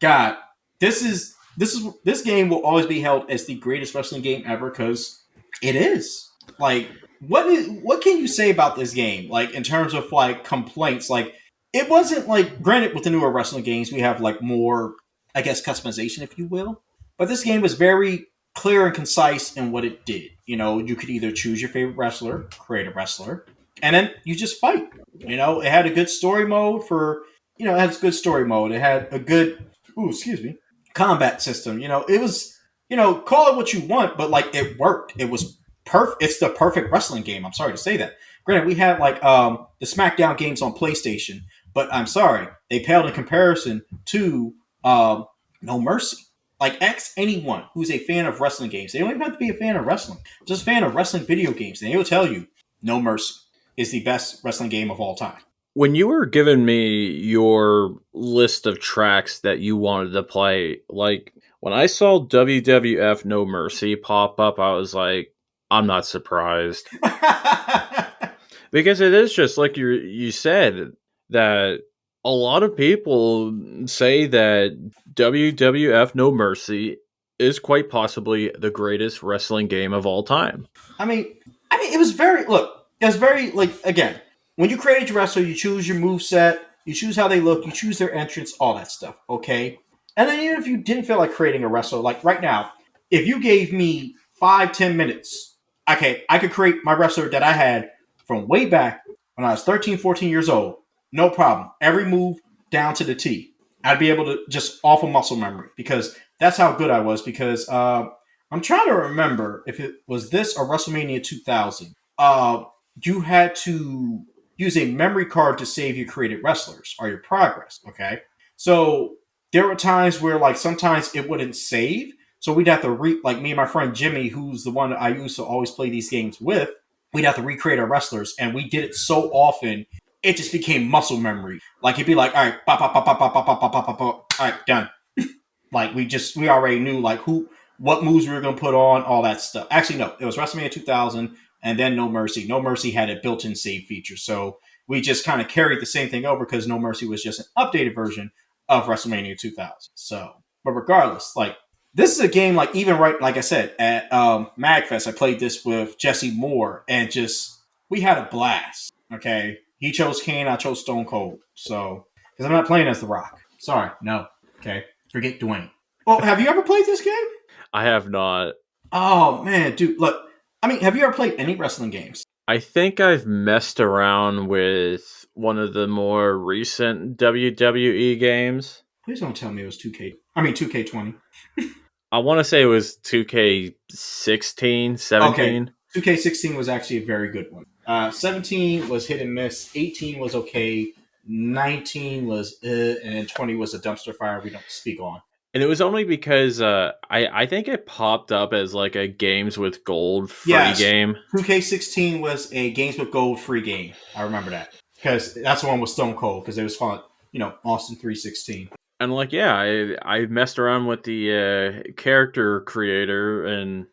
B: God, this game will always be held as the greatest wrestling game ever because it is. Like, what can you say about this game? Like, in terms of like complaints, like it wasn't like, granted, with the newer wrestling games we have like more, I guess, customization, if you will. But this game was very clear and concise in what it did. You know, you could either choose your favorite wrestler, create a wrestler, and then you just fight. You know, it had a good story mode for, it has good story mode. It had a good, combat system. You know, it was, call it what you want, but like it worked. It was perfect. It's the perfect wrestling game. I'm sorry to say that. Granted, we had like the SmackDown games on PlayStation, but I'm sorry, they paled in comparison to No Mercy. Like, ask anyone who's a fan of wrestling games. They don't even have to be a fan of wrestling. Just a fan of wrestling video games. And they will tell you, No Mercy is the best wrestling game of all time.
A: When you were giving me your list of tracks that you wanted to play, like when I saw WWF No Mercy pop up, I was like, I'm not surprised. Because it is just like you said, that a lot of people say that WWF No Mercy is quite possibly the greatest wrestling game of all time.
B: I mean, it was very, like, again, when you create your wrestler, you choose your move set, you choose how they look, you choose their entrance, all that stuff, okay? And then even if you didn't feel like creating a wrestler, like right now, if you gave me 5-10 minutes, okay, I could create my wrestler that I had from way back when I was 13, 14 years old. No problem. Every move down to the T. I'd be able to just off of muscle memory because that's how good I was. Because I'm trying to remember if it was this or WrestleMania 2000. You had to use a memory card to save your created wrestlers or your progress. Okay, so there were times where like sometimes it wouldn't save, so we'd have to like me and my friend Jimmy, who's the one that I used to always play these games with. We'd have to recreate our wrestlers, and we did it so often it just became muscle memory. Like he'd be like, "All right, pop, pop, pop, pop, pop, pop, pop, pop, pop, pop, all right, done." Like we already knew like what moves we were gonna put on, all that stuff. Actually, no, it was WrestleMania 2000, and then No Mercy. No Mercy had a built-in save feature, so we just kind of carried the same thing over because No Mercy was just an updated version of WrestleMania 2000. So, but regardless, like this is a game like even right, like I said at Magfest, I played this with Jesse Moore, and just we had a blast. Okay, he chose Kane, I chose Stone Cold. So, because I'm not playing as The Rock. Sorry, no. Okay, forget Dwayne. Well, have you ever played this game?
A: I have not.
B: Oh man, dude, look. I mean, have you ever played any wrestling games?
A: I think I've messed around with one of the more recent WWE games.
B: Please don't tell me it was 2K. I mean 2K20.
A: I want to say it was 2K16, 17.
B: Okay. 2K16 was actually a very good one. 17 was hit and miss. 18 was okay. 19 was and 20 was a dumpster fire we don't speak on.
A: And it was only because I think it popped up as like a Games with Gold free game.
B: 2K16 was a Games with Gold free game. I remember that. Because that's the one with Stone Cold, because it was called, Austin 316.
A: And like, yeah, I messed around with the character creator and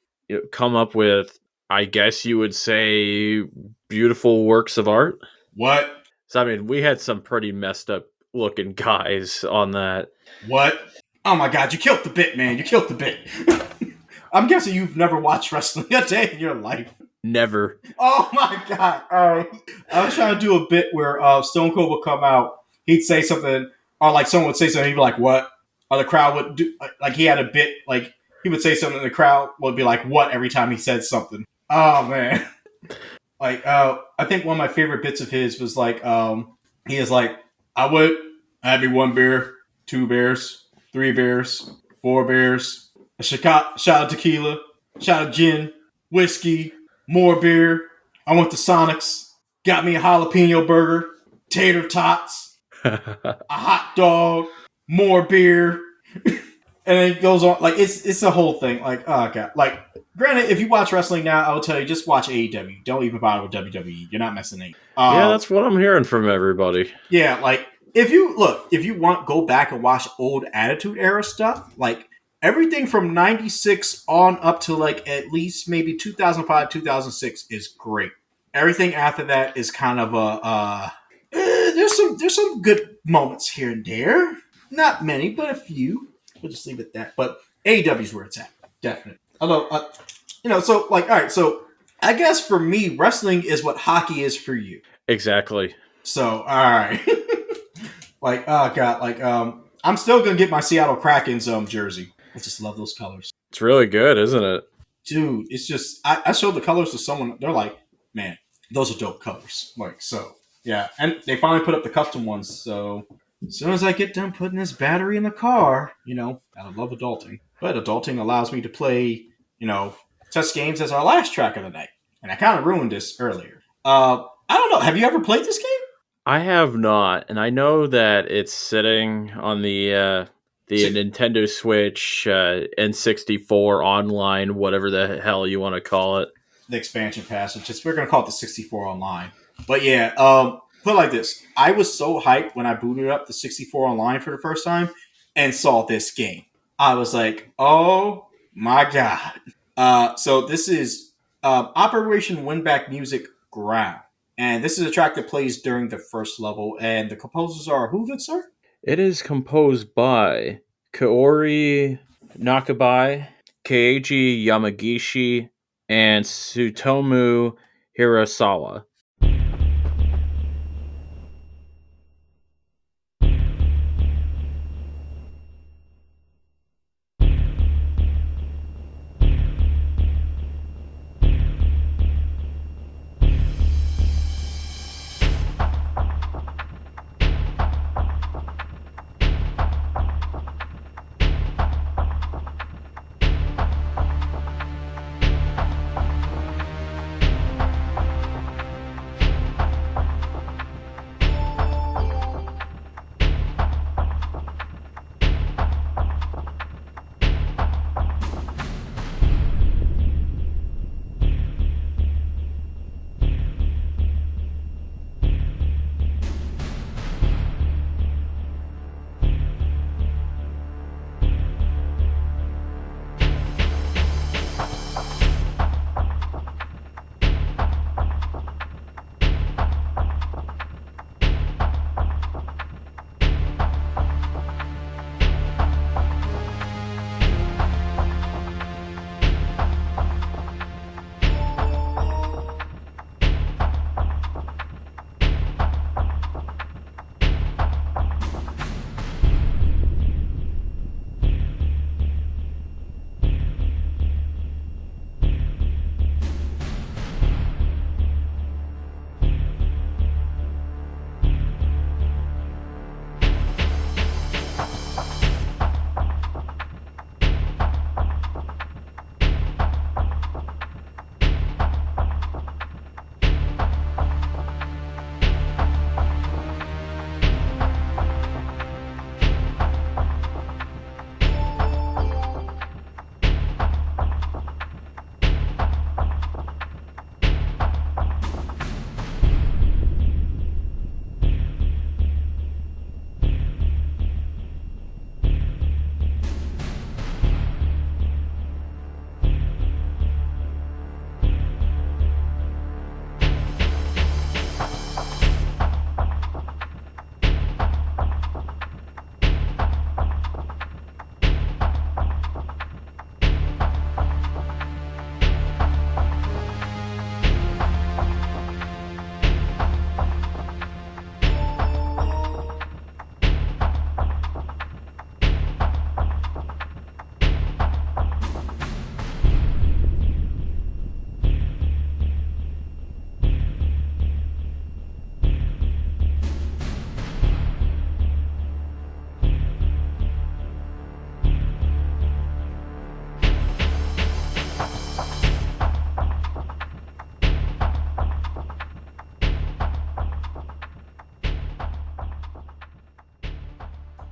A: come up with, I guess you would say, beautiful works of art.
B: What?
A: So, I mean, we had some pretty messed up looking guys on that.
B: What? Oh my god, you killed the bit, man. You killed the bit. I'm guessing you've never watched wrestling a day in your life.
A: Never.
B: Oh my god. All right. I was trying to do a bit where Stone Cold would come out. He'd say something, or like someone would say something, he'd be like, what? Or the crowd would do, like he had a bit, like he would say something and the crowd would be like, what? Every time he said something. Oh man. Like, I think one of my favorite bits of his was like, he is like, I would have me 1 beer, 2 beers, 3 beers, 4 beers, a shot of tequila, shot of gin, whiskey, more beer. I went to Sonic's, got me a jalapeno burger, tater tots, a hot dog, more beer. And it goes on like it's a whole thing. Like, oh god. Like, granted, if you watch wrestling now, I would tell you just watch AEW. Don't even bother with WWE. You're not missing anything.
A: Yeah, that's what I'm hearing from everybody.
B: Yeah, like if you want go back and watch old Attitude Era stuff, like everything from '96 on up to like at least maybe 2005, 2006 is great. Everything after that is kind of there's some good moments here and there. Not many, but a few. We'll just leave it at that. But AEW's where it's at, definitely. Although, so like, all right, so I guess for me, wrestling is what hockey is for you.
A: Exactly.
B: So, all right, like, oh god, like, I'm still gonna get my Seattle Kraken's jersey. I just love those colors.
A: It's really good, isn't it?
B: Dude, it's just I showed the colors to someone. They're like, man, those are dope colors. Like, so yeah, and they finally put up the custom ones. So as soon as I get done putting this battery in the car, I love adulting. But adulting allows me to play, such games as our last track of the night. And I kind of ruined this earlier. I don't know. Have you ever played this game?
A: I have not, and I know that it's sitting on the Nintendo Switch, N64 online, whatever the hell you want to call it.
B: The expansion pass, we're going to call it the 64 online. But yeah, put it like this. I was so hyped when I booted up the 64 online for the first time and saw this game. I was like, oh my god. So this is Operation Winback Music Ground. And this is a track that plays during the first level. And the composers are who, good sir?
A: It is composed by Kaori, Nakabai, Keiji, Yamagishi, and Tsutomu Hirasawa.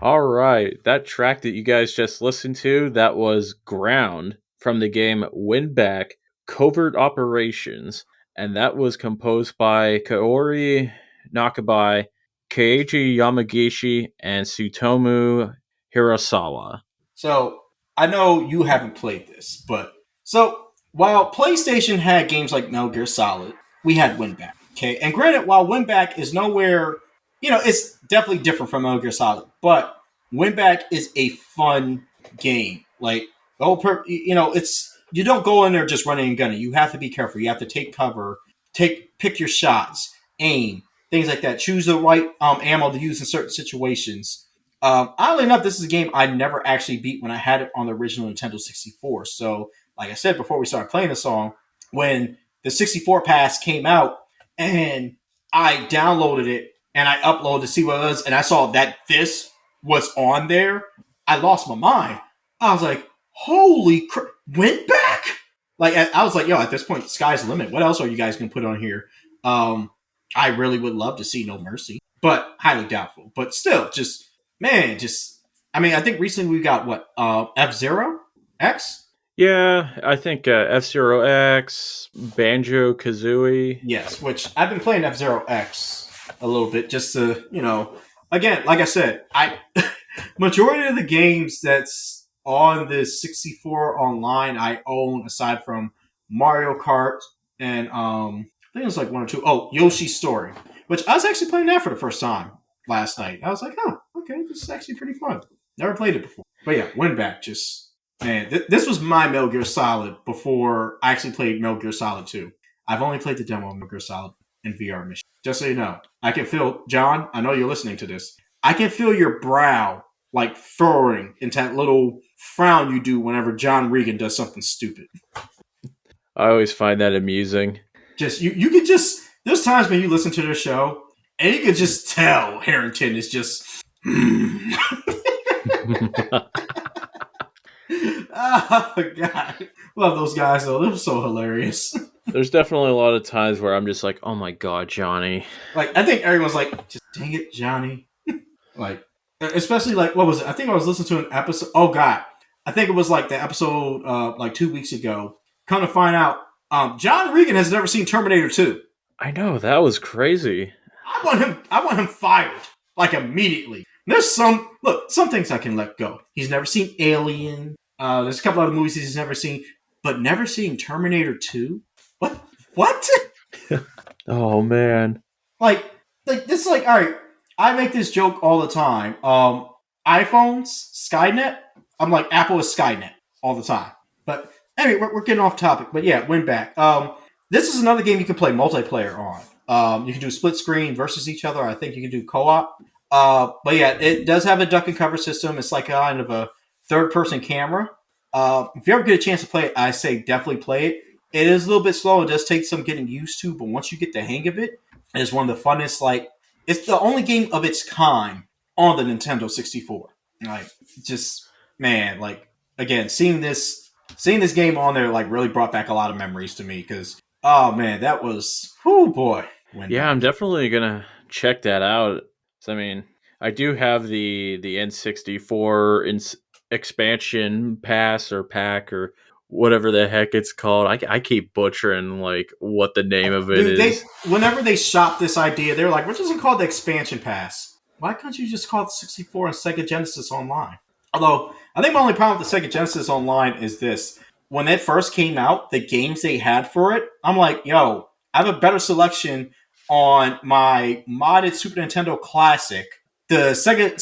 A: All right, that track that you guys just listened to, that was Ground from the game Winback Covert Operations, and that was composed by Kaori, Nakabai, Keiji Yamagishi, and Tsutomu Hirasawa.
B: So I know you haven't played this, but so while PlayStation had games like Metal Gear Solid, we had Winback. Okay, and granted, while Winback is nowhere, it's definitely different from Metal Gear Solid, but Winback is a fun game. Like the whole, it's you don't go in there just running and gunning. You have to be careful. You have to take cover, pick your shots, aim, things like that. Choose the right ammo to use in certain situations. Oddly enough, this is a game I never actually beat when I had it on the original Nintendo 64. So, like I said before we started playing the song, when the 64 pass came out and I downloaded it and I uploaded to see what it was, and I saw that this was on there, I lost my mind. I was like, holy crap, went back? Like, I was like, yo, at this point, the sky's the limit. What else are you guys going to put on here? I really would love to see No Mercy, but highly doubtful. But still, just man, I mean, I think recently we got what F-Zero X.
A: Yeah, I think F-Zero X, Banjo Kazooie.
B: Yes, which I've been playing F-Zero X a little bit just to again, like I said, I majority of the games that's on the 64 online I own aside from Mario Kart and I think it was like one or two. Oh, Yoshi's Story, which I was actually playing that for the first time last night. I was like, oh, okay, this is actually pretty fun. Never played it before. But yeah, Winback just, man, this was my Metal Gear Solid before I actually played Metal Gear Solid 2. I've only played the demo of Metal Gear Solid in VR mission. Just so you know, I can feel, John, I know you're listening to this. I can feel your brow like furrowing into that little frown you do whenever John Regan does something stupid.
A: I always find that amusing.
B: Just you could just there's times when you listen to the show and you could just tell Harrington is just oh god. Love those guys though. They're so hilarious.
A: There's definitely a lot of times where I'm just like, oh my god, Johnny.
B: Like I think everyone's like, just dang it, Johnny. Like especially like what was it? I think I was listening to an episode. Oh god. I think it was like the episode like 2 weeks ago. Come to find out, John Regan has never seen Terminator 2.
A: I know, that was crazy.
B: I want him fired like immediately. There's some things I can let go. He's never seen Alien. There's a couple other movies he's never seen, but never seen Terminator 2. What?
A: Oh man.
B: Like this. Like all right. I make this joke all the time. iPhones, Skynet. I'm like Apple is Skynet all the time. But anyway, we're getting off topic. But yeah, Winback. This is another game you can play multiplayer on. You can do split screen versus each other. I think you can do co-op. But yeah, it does have a duck and cover system. It's like kind of a third-person camera. If you ever get a chance to play it, I say definitely play it. It is a little bit slow. It does take some getting used to, but once you get the hang of it, it's one of the funnest. Like it's the only game of its kind on the Nintendo 64. Like just man, like again, seeing this game on there like really brought back a lot of memories to me because oh man, that was boy.
A: Yeah, I'm definitely gonna check that out. So, I mean, I do have the N64 expansion pass or pack or whatever the heck it's called. I keep butchering like what the name of it is.
B: Whenever they shop this idea, they're like, "What doesn't call the expansion pass? Why can't you just call it 64 and Sega Genesis Online?" Although I think my only problem with the Sega Genesis Online is this: when it first came out, the games they had for it, I'm like, "Yo, I have a better selection on my modded Super Nintendo Classic, the Sega,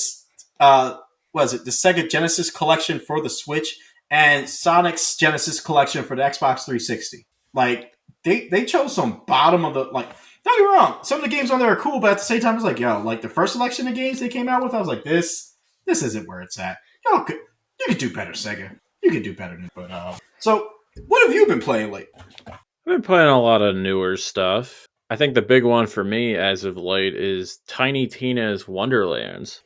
B: the Sega Genesis Collection for the Switch, and Sonic's Genesis Collection for the Xbox 360. Like they chose some bottom of the like. Don't get me wrong, some of the games on there are cool, but at the same time, it's like yo, like the first selection of games they came out with, I was like, this isn't where it's at. You could do better, Sega. You could do better. But so what have you been playing lately?
A: I've been playing a lot of newer stuff. I think the big one for me as of late is Tiny Tina's Wonderlands.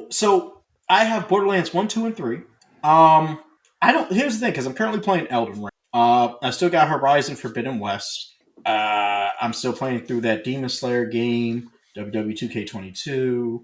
B: So I have Borderlands 1, 2, and 3. Here's the thing, because I'm currently playing Elden Ring. I still got Horizon Forbidden West. I'm still playing through that Demon Slayer game, WW2K22.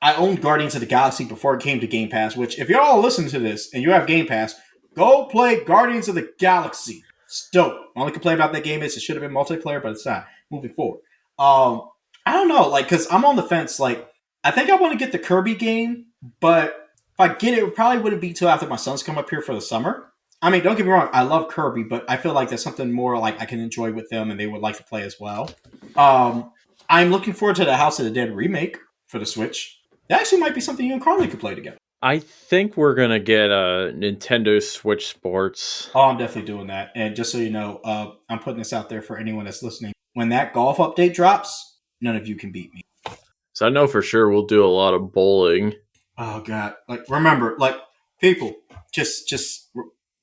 B: I owned Guardians of the Galaxy before it came to Game Pass, which, if you're all listening to this and you have Game Pass, go play Guardians of the Galaxy. It's dope. My only complaint about that game is it should have been multiplayer, but it's not. Moving forward. I don't know, like, because I'm on the fence. Like, I think I want to get the Kirby game, but if I get it, it probably wouldn't be till after my sons come up here for the summer. I mean, don't get me wrong, I love Kirby, but I feel like there's something more like I can enjoy with them and they would like to play as well. I'm looking forward to the House of the Dead remake for the Switch. That actually might be something you and Carly could play together.
A: I think we're gonna get a Nintendo Switch Sports.
B: Oh, I'm definitely doing that. And just so you know, I'm putting this out there for anyone that's listening. When that golf update drops, none of you can beat me.
A: So I know for sure we'll do a lot of bowling.
B: Oh God! Like, remember, like, people, just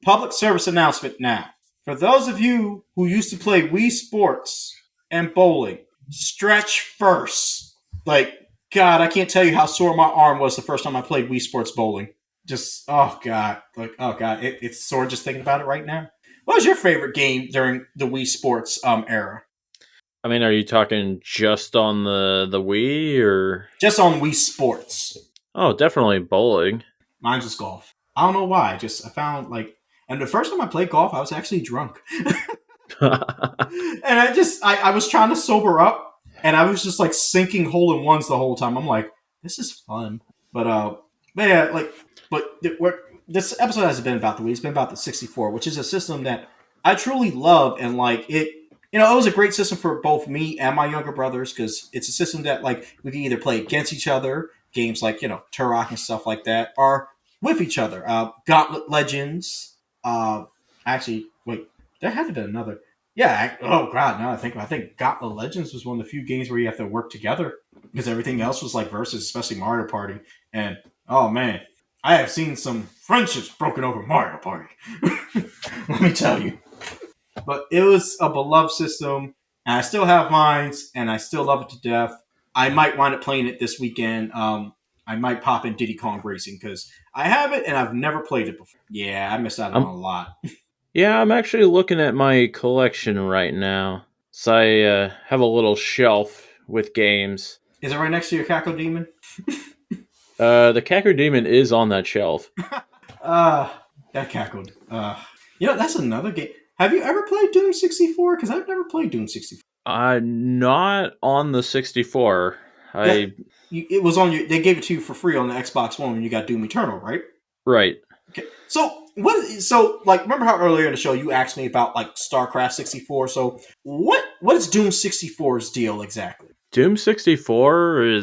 B: public service announcement now. For those of you who used to play Wii Sports and bowling, stretch first. Like, God, I can't tell you how sore my arm was the first time I played Wii Sports bowling. Just, oh God, like, oh God, it's sore just thinking about it right now. What was your favorite game during the Wii Sports era?
A: I mean, are you talking just on the Wii or
B: just on Wii Sports?
A: Oh, definitely bowling.
B: Mine's just golf. I don't know why. I found like, and the first time I played golf, I was actually drunk, and I was trying to sober up, and I was just like sinking hole in ones the whole time. I'm like, this is fun, but yeah, like, this episode hasn't been about the Wii. It's been about the 64, which is a system that I truly love, and like it. You know, it was a great system for both me and my younger brothers because it's a system that, like, we can either play against each other, games like, you know, Turok and stuff like that, or with each other. Gauntlet Legends. Actually, wait, there had to be another. Yeah, oh, God, now I think Gauntlet Legends was one of the few games where you have to work together because everything else was, like, versus, especially Mario Party. And, oh, man, I have seen some friendships broken over Mario Party. Let me tell you. But it was a beloved system, and I still have mine, and I still love it to death. I might wind up playing it this weekend. I might pop in Diddy Kong Racing, because I have it, and I've never played it before. Yeah, I missed out on a lot.
A: Yeah, I'm actually looking at my collection right now. So I have a little shelf with games.
B: Is it right next to your Caco Demon?
A: The Caco Demon is on that shelf.
B: That cackled. You know, that's another game. Have you ever played Doom 64? Because I've never played Doom 64.
A: Not on the 64.
B: It was on your. They gave it to you for free on the Xbox One when you got Doom Eternal, right?
A: Right.
B: Okay. So like, remember how earlier in the show you asked me about like StarCraft 64? So what is Doom 64's deal exactly?
A: Doom 64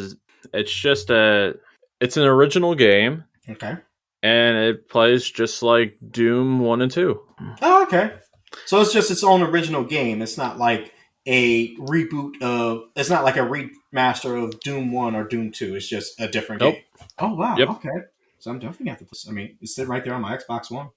A: it's an original game.
B: Okay.
A: And it plays just like Doom 1 and 2.
B: Oh, okay. So it's just its own original game. It's not like a reboot of. It's not like a remaster of Doom 1 or Doom 2. It's just a different game. Oh, wow. Yep. Okay. So I'm definitely going to have to. I mean, it's sitting right there on my Xbox One.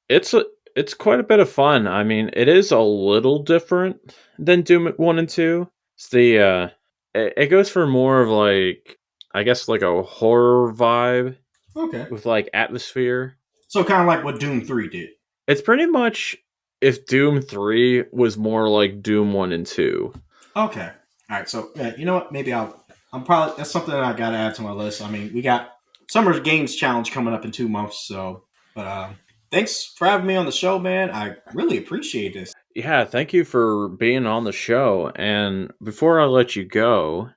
A: It's quite a bit of fun. I mean, it is a little different than Doom 1 and 2. It's it goes for more of like, I guess, like a horror vibe.
B: Okay.
A: With like atmosphere.
B: So kind of like what Doom 3 did.
A: It's pretty much if Doom 3 was more like Doom 1 and 2.
B: Okay. All right. So, yeah, you know what? Maybe that's something that I got to add to my list. I mean, we got Summer Games Challenge coming up in 2 months. So, but thanks for having me on the show, man. I really appreciate this.
A: Yeah. Thank you for being on the show. And before I let you go,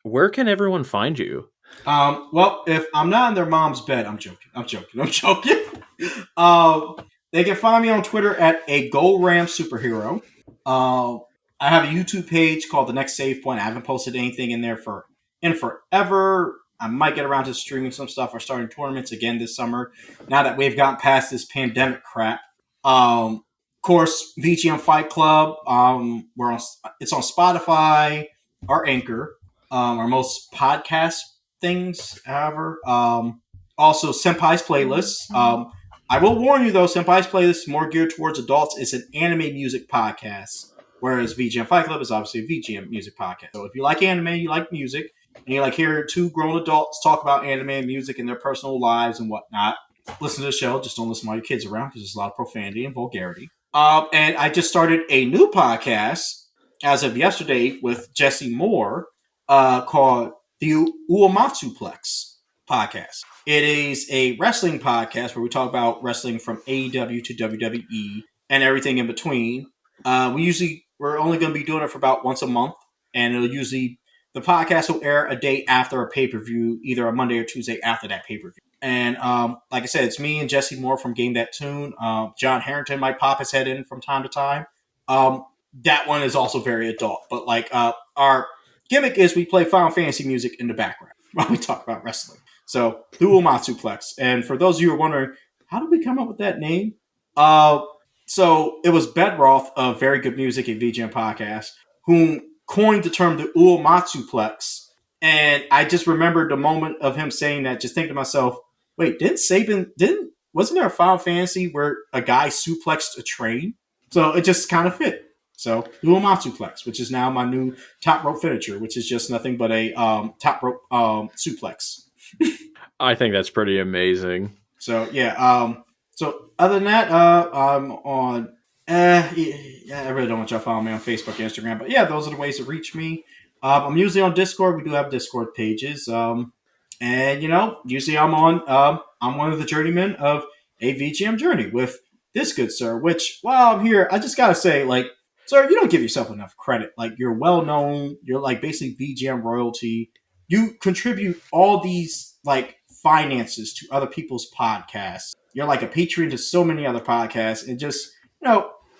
A: where can everyone find you?
B: Well, if I'm not in their mom's bed, I'm joking. They can find me on Twitter at a Gold Ram Superhero. I have a YouTube page called The Next Save Point. I haven't posted anything in there in forever. I might get around to streaming some stuff or starting tournaments again this summer. Now that we've gotten past this pandemic crap. Of course, VGM Fight Club. It's on Spotify or Anchor. Our most podcast things, however. Also, Senpai's Playlist. I will warn you, though, Senpai's Playlist is more geared towards adults. It's an anime music podcast, whereas VGM Fight Club is obviously a VGM music podcast. So if you like anime, you like music, and you like hearing two grown adults talk about anime and music and their personal lives and whatnot, listen to the show. Just don't listen while your kids are around because there's a lot of profanity and vulgarity. And I just started a new podcast as of yesterday with Jesse Moore called the Uematsuplex podcast. It is a wrestling podcast where we talk about wrestling from AEW to WWE and everything in between. We're only going to be doing it for about once a month, and the podcast will air a day after a pay-per-view, either a Monday or Tuesday after that pay-per-view. And like I said, it's me and Jesse Moore from Game That Tune. John Harrington might pop his head in from time to time. That one is also very adult, but our gimmick is we play Final Fantasy music in the background while we talk about wrestling. So, Dual Matsuplex. And for those of you who are wondering, how did we come up with that name? So it was Bedroth of Very Good Music and VGM Podcast, who coined the term the Uematsuplex. And I just remembered the moment of him saying that, just thinking to myself, wait, wasn't there a Final Fantasy where a guy suplexed a train? So it just kind of fit. So Uematsuplex, which is now my new top rope finisher, which is just nothing but a top rope suplex.
A: I think that's pretty amazing.
B: So yeah. So other than that, I'm on. I really don't want y'all following me on Facebook, Instagram, but yeah, those are the ways to reach me. I'm usually on Discord. We do have Discord pages, and usually I'm on. I'm one of the journeymen of a VGM journey with this good sir. Which while I'm here, I just gotta say, sir, you don't give yourself enough credit. You're well known. You're basically VGM royalty. You contribute all these finances to other people's podcasts. You're like a patron to so many other podcasts, and just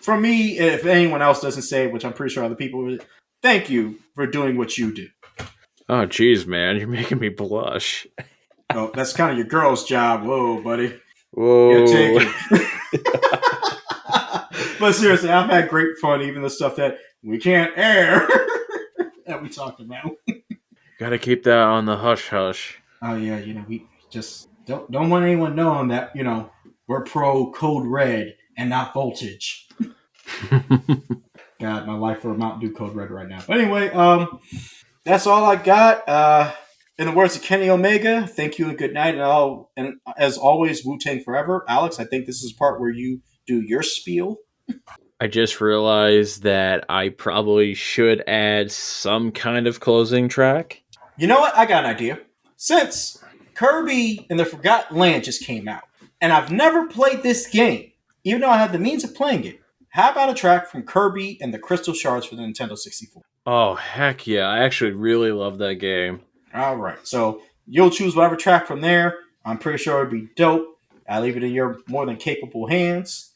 B: for me, if anyone else doesn't say it, which I'm pretty sure other people would, thank you for doing what you do.
A: Oh, geez, man, you're making me blush.
B: Oh, that's kind of your girl's job. Whoa, buddy.
A: Whoa.
B: But seriously, I've had great fun, even the stuff that we can't air that we talked about.
A: Gotta keep that on the hush hush.
B: Oh yeah, we just don't want anyone knowing that we're pro Code Red and not Voltage. God, my life for a Mountain Dew Code Red right now. But anyway, that's all I got. In the words of Kenny Omega, thank you and good night. And as always, Wu-Tang forever. Alex, I think this is the part where you do your spiel.
A: I just realized that I probably should add some kind of closing track.
B: You know what? I got an idea. Since Kirby and the Forgotten Land just came out, and I've never played this game, even though I have the means of playing it, how about a track from Kirby and the Crystal Shards for the Nintendo 64?
A: Oh, heck yeah. I actually really love that game.
B: All right. So you'll choose whatever track from there. I'm pretty sure it'd be dope. I leave it in your more than capable hands.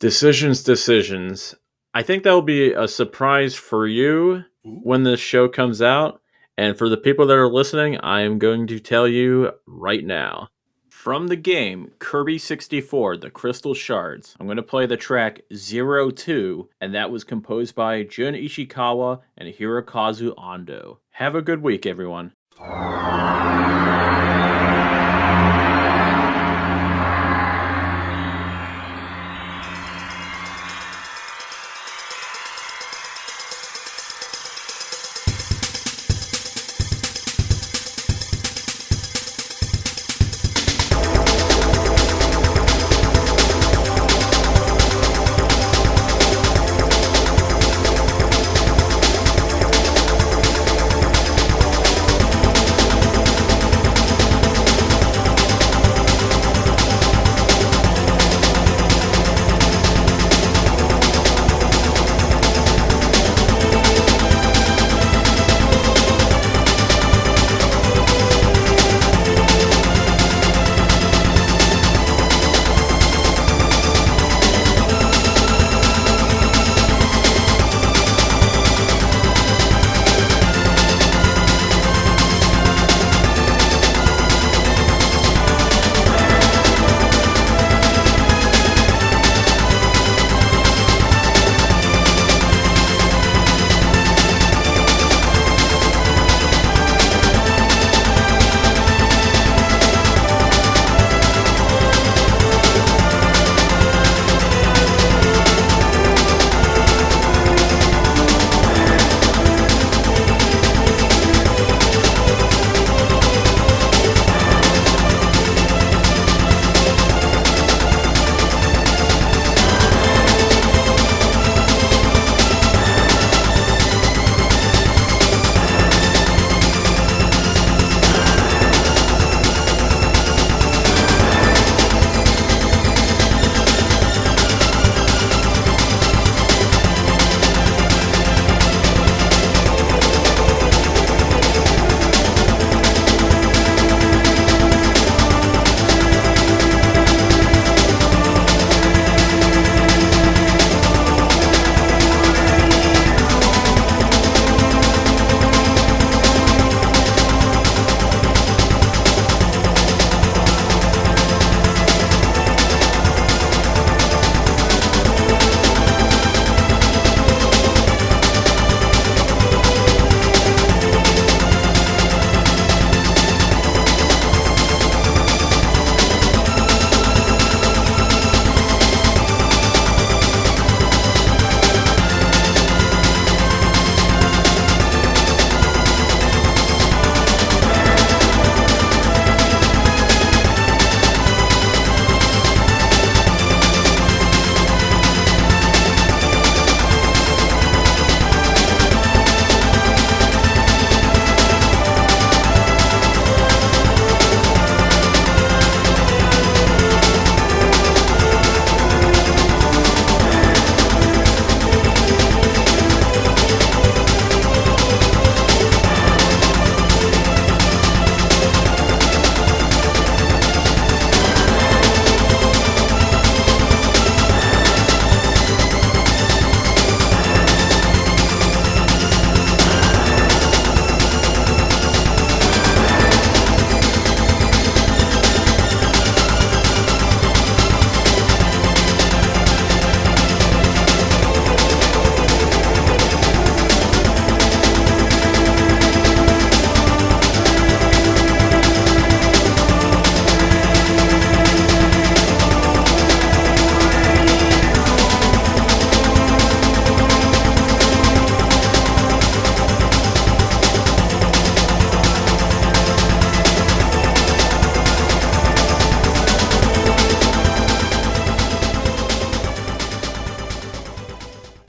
A: Decisions. I think that will be a surprise for you when this show comes out. And for the people that are listening, I am going to tell you right now. From the game Kirby 64, The Crystal Shards, I'm going to play the track 02, and that was composed by Jun Ishikawa and Hirokazu Ando. Have a good week, everyone.